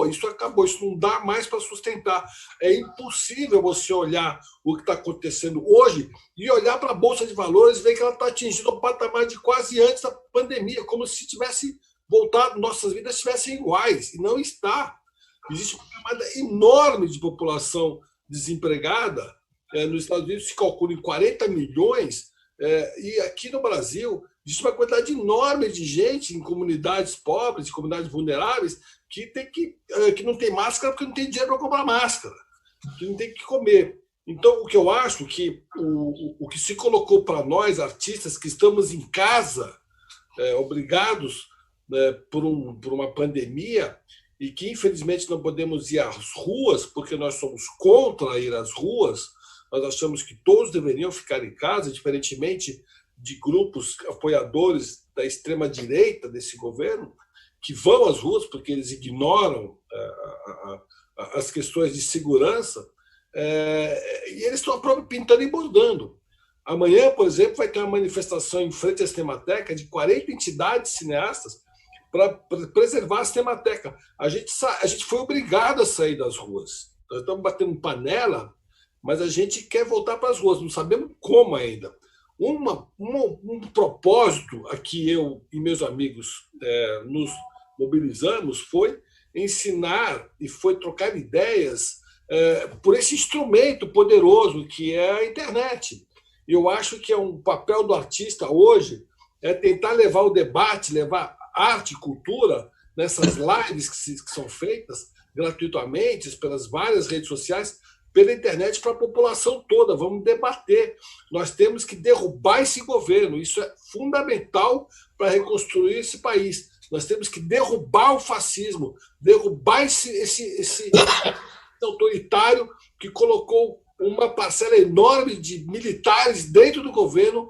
Isso acabou, isso não dá mais para sustentar. É impossível você olhar o que está acontecendo hoje e olhar para a Bolsa de Valores e ver que ela está atingindo o patamar de quase antes da pandemia, como se tivesse voltado, nossas vidas estivessem iguais, e não está. Existe uma camada enorme de população desempregada. Nos Estados Unidos se calcula em 40 milhões, e aqui no Brasil existe uma quantidade enorme de gente em comunidades pobres, em comunidades vulneráveis, que não tem máscara porque não tem dinheiro para comprar máscara, que não tem o que comer. Então, o que eu acho que o que se colocou para nós, artistas que estamos em casa, obrigados por uma pandemia, e que infelizmente não podemos ir às ruas, porque nós somos contra ir às ruas, nós achamos que todos deveriam ficar em casa, diferentemente de grupos apoiadores da extrema-direita desse governo, que vão às ruas porque eles ignoram as questões de segurança, e eles estão pintando e bordando. Amanhã, por exemplo, vai ter uma manifestação em frente à Cinemateca de 40 entidades cineastas para preservar a Cinemateca. A gente foi obrigado a sair das ruas. Nós estamos batendo panela, mas a gente quer voltar para as ruas, não sabemos como ainda. Um propósito a que eu e meus amigos nos mobilizamos foi ensinar e foi trocar ideias por esse instrumento poderoso que é a internet. Eu acho que é um papel do artista hoje tentar levar o debate, levar arte e cultura nessas lives que são feitas gratuitamente pelas várias redes sociais, pela internet, para a população toda. Vamos debater. Nós temos que derrubar esse governo. Isso é fundamental para reconstruir esse país. Nós temos que derrubar o fascismo, derrubar esse autoritário que colocou uma parcela enorme de militares dentro do governo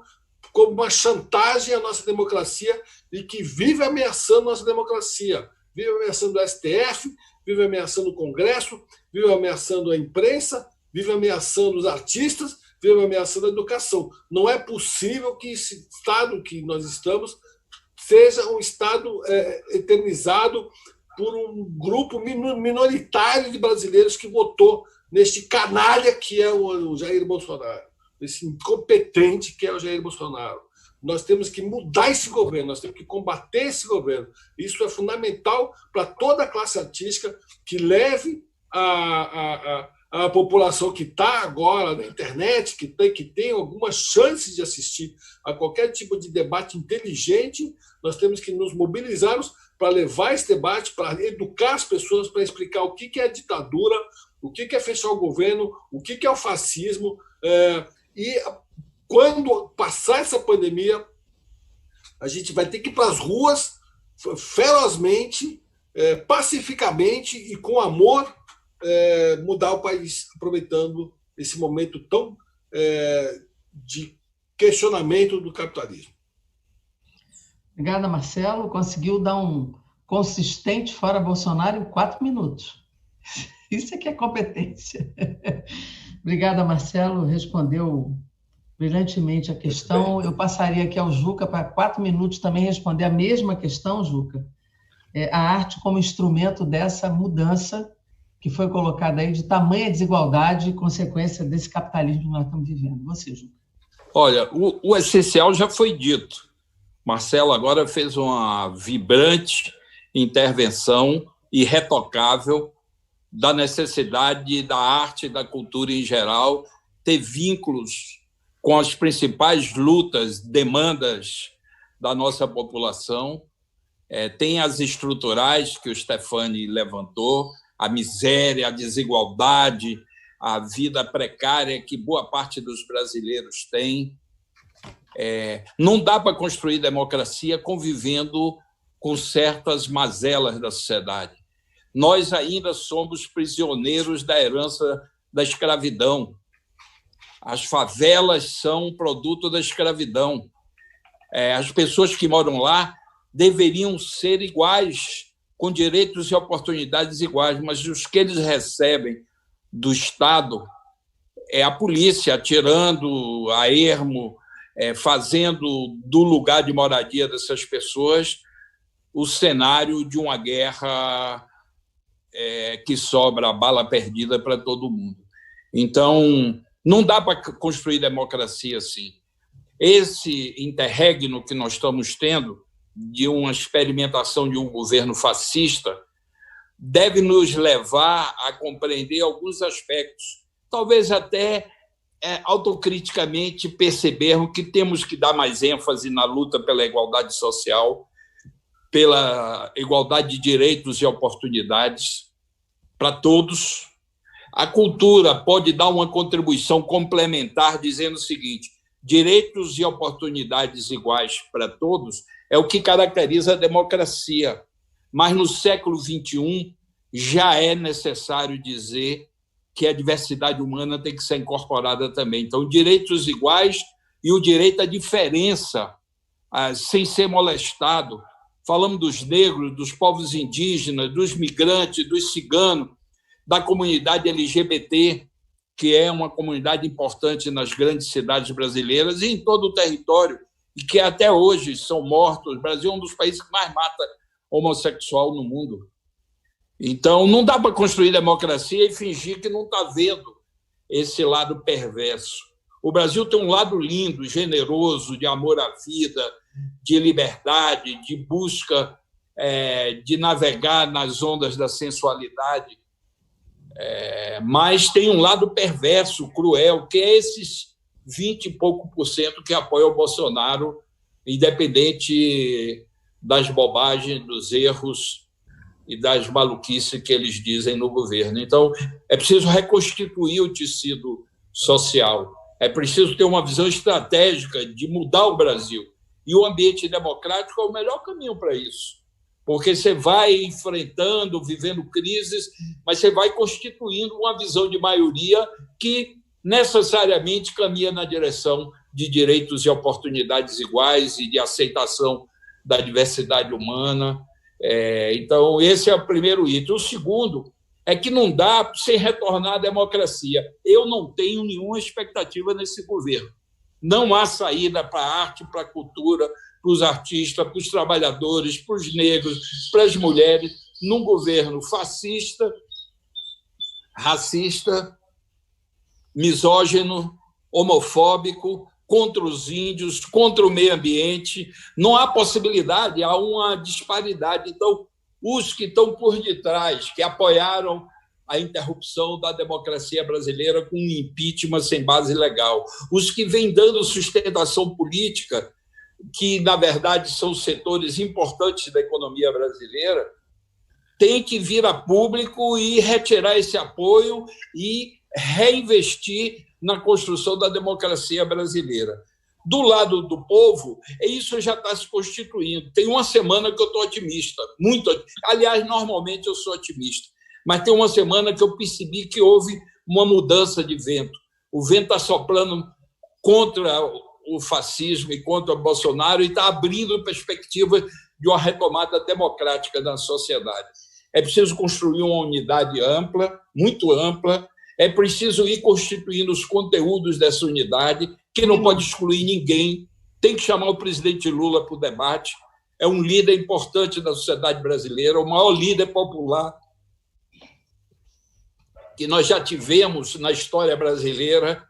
como uma chantagem à nossa democracia e que vive ameaçando a nossa democracia. Vive ameaçando o STF, vive ameaçando o Congresso, vive ameaçando a imprensa, vive ameaçando os artistas, vive ameaçando a educação. Não é possível que esse Estado que nós estamos seja um Estado eternizado por um grupo minoritário de brasileiros que votou neste canalha que é o Jair Bolsonaro, esse incompetente que é o Jair Bolsonaro. nós temos que mudar esse governo, nós temos que combater esse governo. Isso é fundamental para toda a classe artística, que leve a população que está agora na internet, que tem algumas chances de assistir a qualquer tipo de debate inteligente. Nós temos que nos mobilizarmos para levar esse debate, para educar as pessoas, para explicar o que é a ditadura, o que é fechar o governo, o que é o fascismo. E quando passar essa pandemia, a gente vai ter que ir para as ruas ferozmente, pacificamente e com amor, mudar o país, aproveitando esse momento tão de questionamento do capitalismo. Obrigada, Marcelo. Conseguiu dar um consistente fora Bolsonaro em 4 minutos. Isso é que é competência. Obrigada, Marcelo. Respondeu brilhantemente a questão. Eu passaria aqui ao Juca para 4 minutos também responder a mesma questão, Juca. A arte como instrumento dessa mudança que foi colocada aí de tamanha desigualdade e consequência desse capitalismo que nós estamos vivendo. Você, Juca. Olha, o essencial já foi dito. Marcelo agora fez uma vibrante intervenção irretocável da necessidade da arte e da cultura em geral ter vínculos com as principais lutas, demandas da nossa população. Tem as estruturais que o Stefani levantou, a miséria, a desigualdade, a vida precária que boa parte dos brasileiros tem. Não dá para construir democracia convivendo com certas mazelas da sociedade. Nós ainda somos prisioneiros da herança da escravidão. As favelas são produto da escravidão. As pessoas que moram lá deveriam ser iguais, com direitos e oportunidades iguais, mas os que eles recebem do Estado é a polícia atirando a ermo, fazendo do lugar de moradia dessas pessoas o cenário de uma guerra que sobra bala perdida para todo mundo. Então, não dá para construir democracia assim. Esse interregno que nós estamos tendo de uma experimentação de um governo fascista deve nos levar a compreender alguns aspectos, talvez até autocriticamente percebermos que temos que dar mais ênfase na luta pela igualdade social, pela igualdade de direitos e oportunidades para todos. A cultura pode dar uma contribuição complementar dizendo o seguinte: direitos e oportunidades iguais para todos é o que caracteriza a democracia. Mas no século XXI já é necessário dizer que a diversidade humana tem que ser incorporada também. Então, direitos iguais e o direito à diferença, sem ser molestado. Falamos dos negros, dos povos indígenas, dos migrantes, dos ciganos, da comunidade LGBT, que é uma comunidade importante nas grandes cidades brasileiras e em todo o território, e que até hoje são mortos. O Brasil é um dos países que mais mata homossexual no mundo. Então, não dá para construir democracia e fingir que não está vendo esse lado perverso. O Brasil tem um lado lindo, generoso, de amor à vida, de liberdade, de busca de navegar nas ondas da sensualidade. Mas tem um lado perverso, cruel, que é esses 20 e pouco % que apoiam o Bolsonaro, independente das bobagens, dos erros e das maluquices que eles dizem no governo. Então, é preciso reconstituir o tecido social, é preciso ter uma visão estratégica de mudar o Brasil. E o ambiente democrático é o melhor caminho para isso, porque você vai enfrentando, vivendo crises, mas você vai constituindo uma visão de maioria que necessariamente caminha na direção de direitos e oportunidades iguais e de aceitação da diversidade humana. Então, esse é o primeiro item. O segundo é que não dá para você retornar à democracia. Eu não tenho nenhuma expectativa nesse governo. Não há saída para a arte, para a cultura, para os artistas, para os trabalhadores, para os negros, para as mulheres, num governo fascista, racista, misógino, homofóbico, contra os índios, contra o meio ambiente. Não há possibilidade, há uma disparidade. Então, os que estão por detrás, que apoiaram a interrupção da democracia brasileira com um impeachment sem base legal, os que vêm dando sustentação política, que, na verdade, são setores importantes da economia brasileira, têm que vir a público e retirar esse apoio e reinvestir na construção da democracia brasileira. Do lado do povo, isso já está se constituindo. Tem uma semana que eu estou otimista, muito. Aliás, normalmente eu sou otimista, mas tem uma semana que eu percebi que houve uma mudança de vento. O vento está soprando contra o fascismo e contra o Bolsonaro e está abrindo perspectiva de uma retomada democrática da sociedade. É preciso construir uma unidade ampla, muito ampla. É preciso ir constituindo os conteúdos dessa unidade, que não pode excluir ninguém. Tem que chamar o presidente Lula para o debate. É um líder importante da sociedade brasileira, o maior líder popular que nós já tivemos na história brasileira.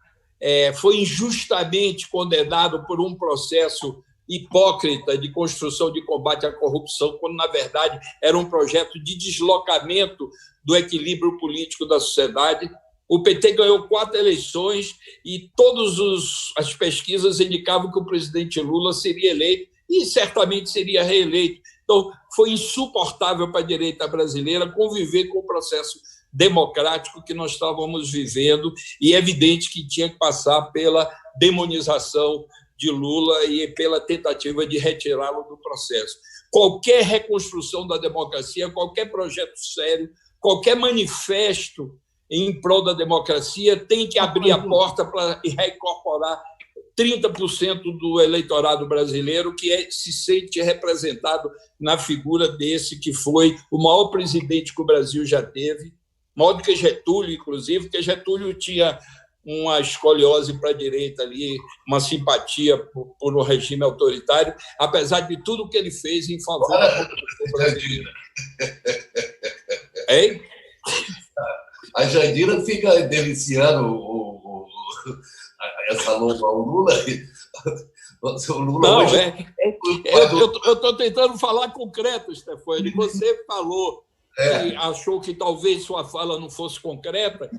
Foi injustamente condenado por um processo hipócrita de construção de combate à corrupção, quando, na verdade, era um projeto de deslocamento do equilíbrio político da sociedade. O PT ganhou 4 eleições e todas as pesquisas indicavam que o presidente Lula seria eleito e certamente seria reeleito. Então, foi insuportável para a direita brasileira conviver com o processo democrático que nós estávamos vivendo, e é evidente que tinha que passar pela demonização de Lula e pela tentativa de retirá-lo do processo. Qualquer reconstrução da democracia, qualquer projeto sério, qualquer manifesto em prol da democracia tem que abrir a porta para reincorporar 30% do eleitorado brasileiro que se sente representado na figura desse que foi o maior presidente que o Brasil já teve, maior do que Getúlio, inclusive, porque Getúlio tinha uma escoliose para a direita ali, uma simpatia por um regime autoritário, apesar de tudo que ele fez em favor da população brasileira. Hein? A Jandira fica deliciando essa louca ao Lula. O Lula não, hoje... eu estou tentando falar concreto, Stefani. Você falou que achou que talvez sua fala não fosse concreta.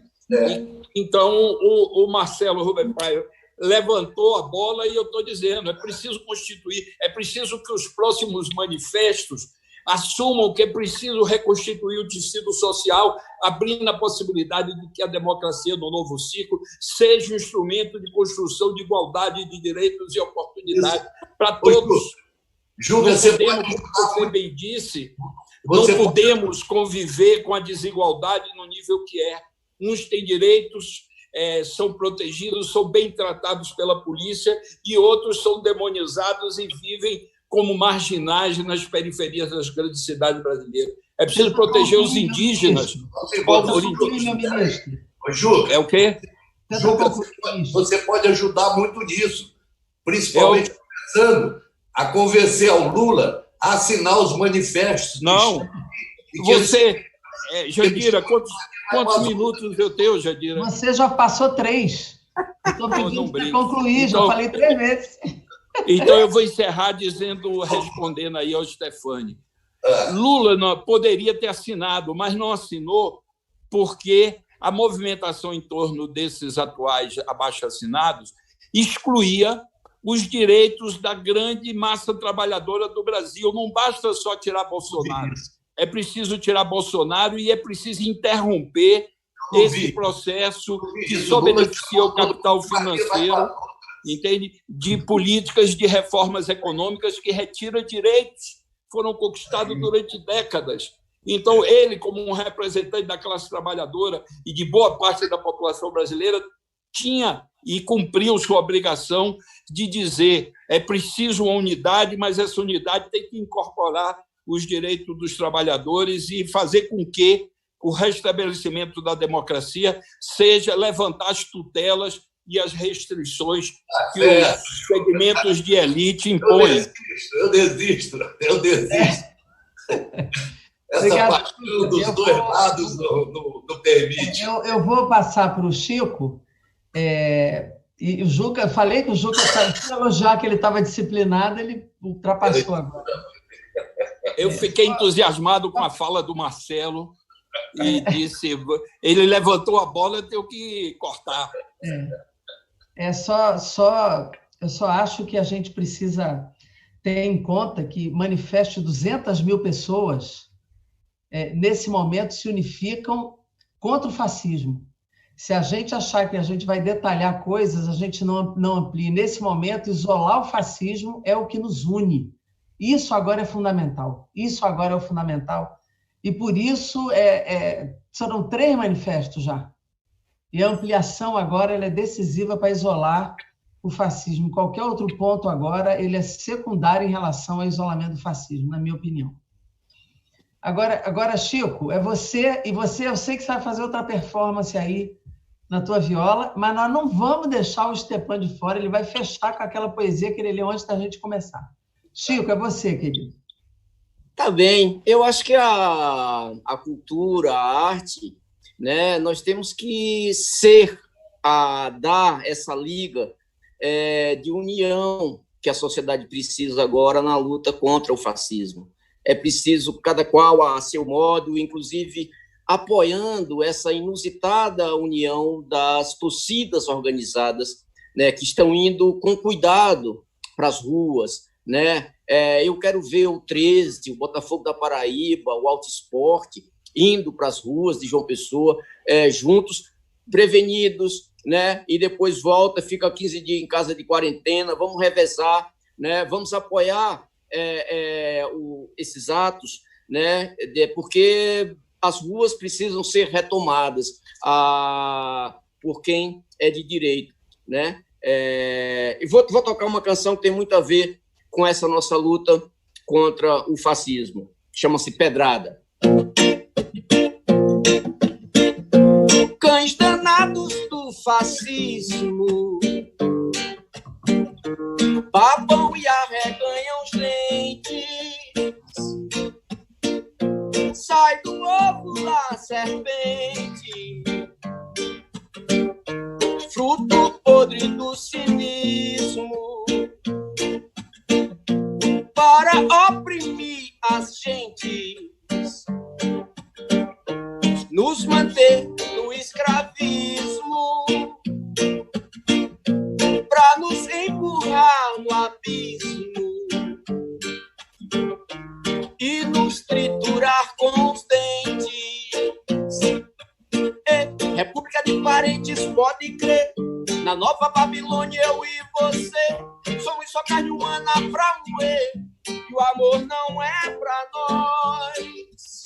Então, o Marcelo Rubem Paia levantou a bola e eu estou dizendo, é preciso constituir, é preciso que os próximos manifestos assumam que é preciso reconstituir o tecido social, abrindo a possibilidade de que a democracia no novo ciclo seja um instrumento de construção de igualdade de direitos e oportunidades para todos. Júlia, você bem disse, não podemos conviver com a desigualdade no nível que é. Uns têm direitos, são protegidos, são bem tratados pela polícia, e outros são demonizados e vivem como marginais nas periferias das grandes cidades brasileiras. É preciso proteger os indígenas. Juca, é o quê? Juca, você pode ajudar muito nisso, principalmente começando a convencer ao Lula a assinar os manifestos. Não, você... Jandira, quantos minutos eu tenho, Jandira? Você já passou 3. Estou pedindo para concluir, então, já falei 3 vezes. Então, eu vou encerrar respondendo aí ao Stefani. Lula poderia ter assinado, mas não assinou porque a movimentação em torno desses atuais abaixo-assinados excluía os direitos da grande massa trabalhadora do Brasil. Não basta só tirar Bolsonaro. É preciso tirar Bolsonaro e é preciso interromper esse processo que só beneficia o capital financeiro, entende? De políticas de reformas econômicas que retiram direitos que foram conquistados durante décadas. Então, ele, como um representante da classe trabalhadora e de boa parte da população brasileira, tinha e cumpriu sua obrigação de dizer é preciso uma unidade, mas essa unidade tem que incorporar os direitos dos trabalhadores e fazer com que o restabelecimento da democracia seja levantar as tutelas e as restrições que os segmentos de elite impõem. Eu desisto. Essa paixão dos dois lados não permite. Eu vou passar para o Chico. E o Juca, falei que o Juca, já que ele estava disciplinado, ele ultrapassou agora. Eu fiquei entusiasmado com a fala do Marcelo e disse, ele levantou a bola, eu tenho que cortar. Eu só acho que a gente precisa ter em conta que Manifesto de 200 mil pessoas, nesse momento, se unificam contra o fascismo. Se a gente achar que a gente vai detalhar coisas, a gente não amplia. Nesse momento, isolar o fascismo é o que nos une. Isso agora é fundamental. Isso agora é o fundamental. E, por isso, foram 3 manifestos já. E a ampliação agora ela é decisiva para isolar o fascismo. Qualquer outro ponto agora ele é secundário em relação ao isolamento do fascismo, na minha opinião. Agora, Chico, é você, e você, eu sei que você vai fazer outra performance aí na tua viola, mas nós não vamos deixar o Stepan de fora, ele vai fechar com aquela poesia que ele leu antes da gente começar. Chico, é você, querido. Tá bem. Eu acho que a cultura, a arte, né, nós temos que dar essa liga de união que a sociedade precisa agora na luta contra o fascismo. É preciso, cada qual a seu modo, inclusive apoiando essa inusitada união das torcidas organizadas, né, que estão indo com cuidado para as ruas, né? Eu quero ver o 13, o Botafogo da Paraíba, o Alto Esporte, indo para as ruas de João Pessoa, juntos, prevenidos, né? E depois volta, fica 15 dias em casa de quarentena, vamos revezar, né? Vamos apoiar esses atos, né? Porque as ruas precisam ser retomadas por quem é de direito, né? E vou tocar uma canção que tem muito a ver com essa nossa luta contra o fascismo. Chama-se Pedrada. Cães danados do fascismo babam e arreganham os dentes. Sai do ovo da serpente, fruto podre do cinismo, para oprimir as gentes, nos manter no escravismo, para nos empurrar no abismo e nos triturar com os dentes. República de parentes, pode crer, na nova Babilônia eu e você somos só carne humana pra moer, e o amor não é pra nós.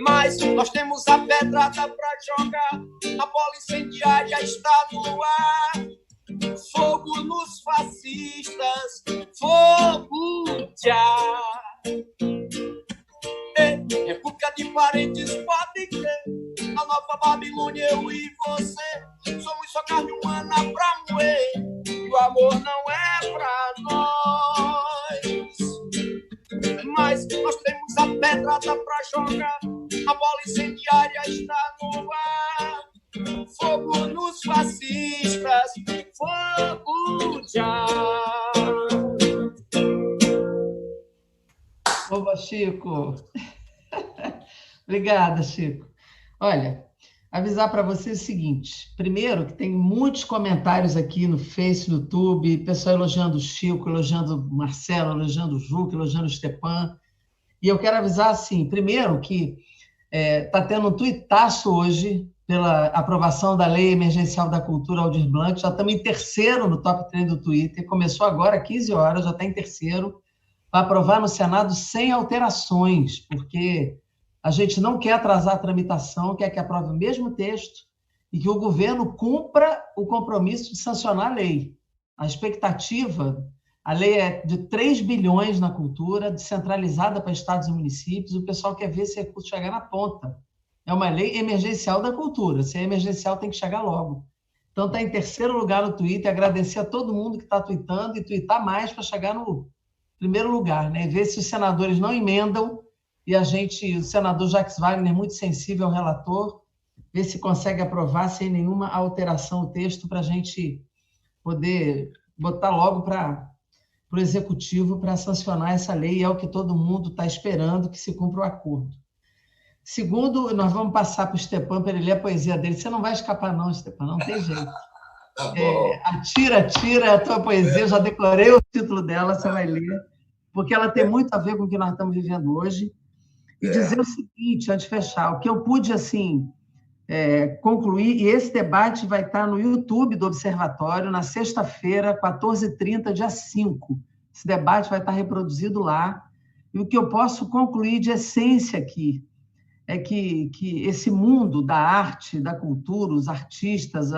Mas nós temos a pedrada pra jogar, a bola incendiária está no ar. Fogo nos fascistas, fogo já. República de parentes, pode crer, na nova Babilônia eu e você somos só carne humana pra moer, e o amor não é pra nós. Mas nós temos a pedrada pra jogar, a bola incendiária está no ar. Fogo nos fascistas, fogo já. Oba, Chico. Obrigada, Chico. Olha, avisar para você o seguinte. Primeiro, que tem muitos comentários aqui no Face, no YouTube, pessoal elogiando o Chico, elogiando o Marcelo, elogiando o Juca, elogiando o Stepan. E eu quero avisar, assim, primeiro que está tendo um tuitaço hoje pela aprovação da Lei Emergencial da Cultura Aldir Blanc. Já estamos em terceiro no top 3 do Twitter. Começou agora, 15 horas, já está em terceiro, para aprovar no Senado sem alterações, porque a gente não quer atrasar a tramitação, quer que aprove o mesmo texto e que o governo cumpra o compromisso de sancionar a lei. A expectativa, a lei é de 3 bilhões na cultura, descentralizada para estados e municípios, o pessoal quer ver esse recurso chegar na ponta. É uma lei emergencial da cultura, se é emergencial tem que chegar logo. Então está em terceiro lugar no Twitter, agradecer a todo mundo que está tweetando e tweetar mais para chegar no primeiro lugar, né? E ver se os senadores não emendam e o senador Jacques Wagner, muito sensível ao relator, ver se consegue aprovar sem nenhuma alteração o texto para a gente poder botar logo para o Executivo para sancionar essa lei, e é o que todo mundo está esperando, que se cumpra o acordo. Segundo, nós vamos passar para o Stepan para ele ler a poesia dele. Você não vai escapar não, Stepan, não tem jeito. Tá bom. Atira a tua poesia, eu já decorei o título dela, você vai ler, porque ela tem muito a ver com o que nós estamos vivendo hoje. E dizer o seguinte, antes de fechar, o que eu pude, assim, concluir, e esse debate vai estar no YouTube do Observatório, na sexta-feira, 14h30, dia 5. Esse debate vai estar reproduzido lá. E o que eu posso concluir de essência aqui é que esse mundo da arte, da cultura, os artistas,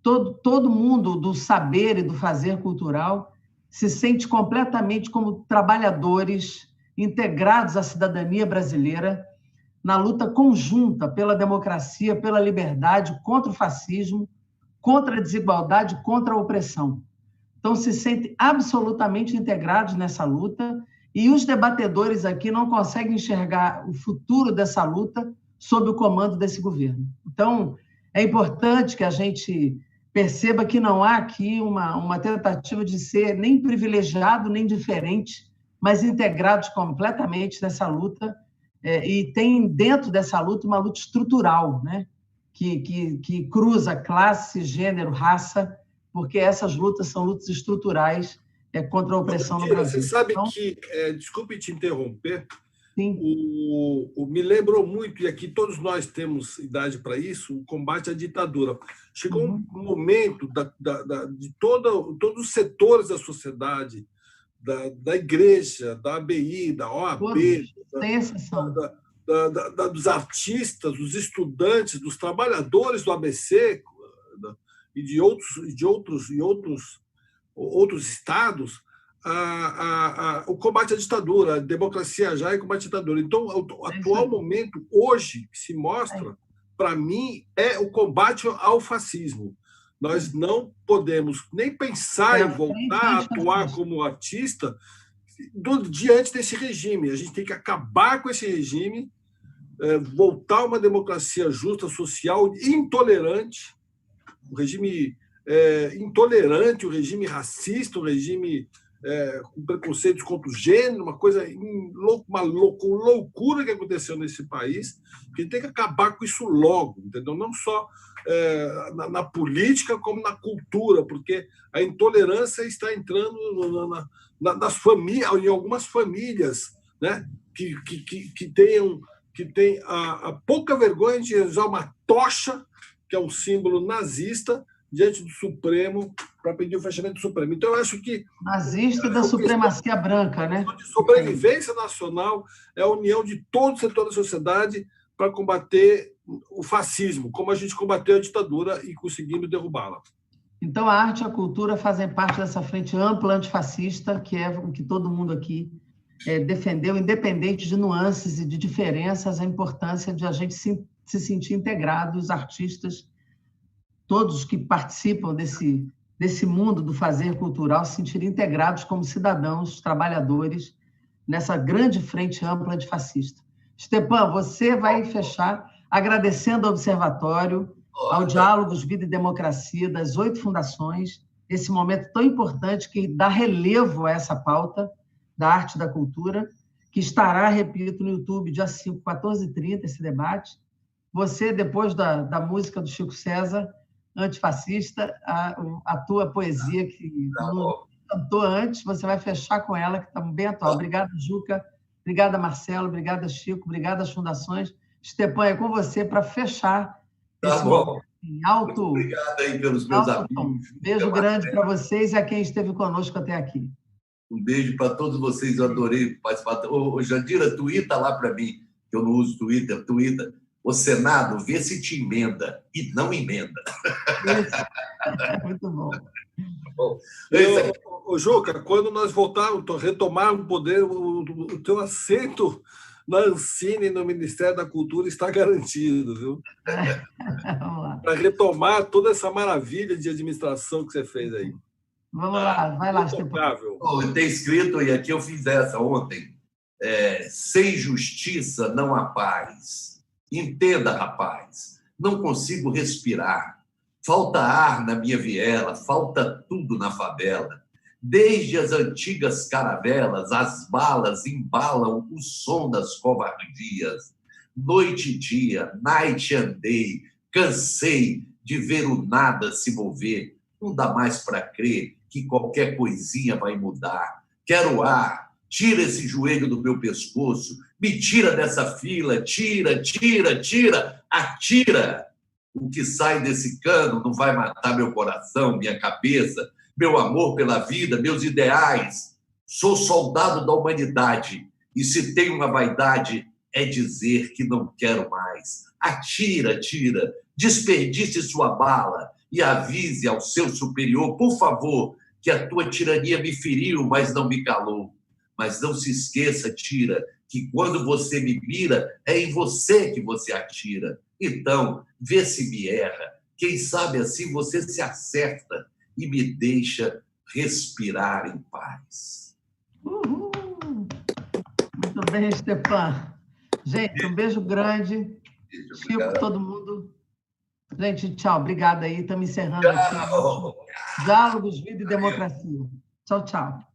todo mundo do saber e do fazer cultural se sente completamente como trabalhadores integrados à cidadania brasileira na luta conjunta pela democracia, pela liberdade, contra o fascismo, contra a desigualdade, contra a opressão. Então, se sentem absolutamente integrados nessa luta, e os debatedores aqui não conseguem enxergar o futuro dessa luta sob o comando desse governo. Então, é importante que a gente perceba que não há aqui uma tentativa de ser nem privilegiado, nem diferente, mas integrados completamente nessa luta, e tem dentro dessa luta uma luta estrutural, né? que cruza classe, gênero, raça, porque essas lutas são lutas estruturais contra a opressão no Brasil. Você sabe que, desculpe te interromper, sim. Me lembrou muito, e aqui todos nós temos idade para isso, o combate à ditadura. Chegou um momento de todos os setores da sociedade, da igreja, da ABI, da OAB, sem exceção. Dos artistas, dos estudantes, dos trabalhadores do ABC e de outros estados, o combate à ditadura, a democracia já e o combate à ditadura. Então, o atual momento, hoje, que se mostra, para mim, é o combate ao fascismo. Nós não podemos nem pensar em voltar a atuar como artista diante desse regime. A gente tem que acabar com esse regime, voltar a uma democracia justa, social, intolerante, o regime intolerante, o regime racista, o regime com preconceitos contra o gênero, uma loucura que aconteceu nesse país, que a gente tem que acabar com isso logo, entendeu? Não só na política, como na cultura, porque a intolerância está entrando nas famílias, em algumas famílias, né? que têm a pouca vergonha de usar uma tocha, que é um símbolo nazista, diante do Supremo, para pedir o fechamento do Supremo. Então, eu acho que... Nazista da supremacia branca, né? De sobrevivência nacional é a união de todo o setor da sociedade para combater o fascismo, como a gente combateu a ditadura e conseguimos derrubá-la. Então, a arte e a cultura fazem parte dessa frente ampla antifascista, que é o que todo mundo aqui defendeu, independente de nuances e de diferenças, a importância de a gente se sentir integrado, os artistas, todos que participam desse mundo do fazer cultural, se sentirem integrados como cidadãos, trabalhadores, nessa grande frente ampla antifascista. Stepan, você vai fechar agradecendo ao Observatório, ao Diálogos, Vida e Democracia, das 8 fundações, esse momento tão importante que dá relevo a essa pauta da arte e da cultura, que estará, repito, no YouTube, dia 5, 14h30, esse debate. Você, depois da música do Chico César, antifascista, a tua poesia que cantou antes, você vai fechar com ela, que está bem atual. Obrigada, Juca. Obrigada, Marcelo. Obrigada, Chico. Obrigada às fundações. Stepan, é com você para fechar esse bom. Alto. Obrigado aí pelos meus amigos. Beijo grande para vocês e a quem esteve conosco até aqui. Um beijo para todos vocês. Eu adorei participar. Ô, Jandira, tuita lá para mim, que eu não uso Twitter. O Senado vê se te emenda e não emenda. Isso. Muito bom. Ô, Juca, quando nós voltarmos, retomarmos o poder, o teu assento na Ancine, no Ministério da Cultura, está garantido, viu? Vamos lá. Para retomar toda essa maravilha de administração que você fez aí. Vamos lá, vai lá, Stepan. Tem escrito, e aqui eu fiz essa ontem, sem justiça não há paz. Entenda, rapaz, não consigo respirar. Falta ar na minha viela, falta tudo na favela. Desde as antigas caravelas, as balas embalam o som das covardias. Noite e dia, night and day, cansei de ver o nada se mover. Não dá mais para crer que qualquer coisinha vai mudar. Quero ar, tira esse joelho do meu pescoço, me tira dessa fila, tira, tira, tira, atira. O que sai desse cano não vai matar meu coração, minha cabeça, meu amor pela vida, meus ideais. Sou soldado da humanidade e se tenho uma vaidade é dizer que não quero mais. Atira, tira, desperdice sua bala e avise ao seu superior, por favor, que a tua tirania me feriu, mas não me calou. Mas não se esqueça, tira, que quando você me mira, é em você que você atira. Então, vê se me erra. Quem sabe assim você se acerta e me deixa respirar em paz. Uhul. Muito bem, Stepan. Gente, um beijo grande. Chico, todo mundo. Gente, tchau. Obrigada aí. Estamos encerrando aqui. Diálogos, Vida e Democracia. Tchau, tchau.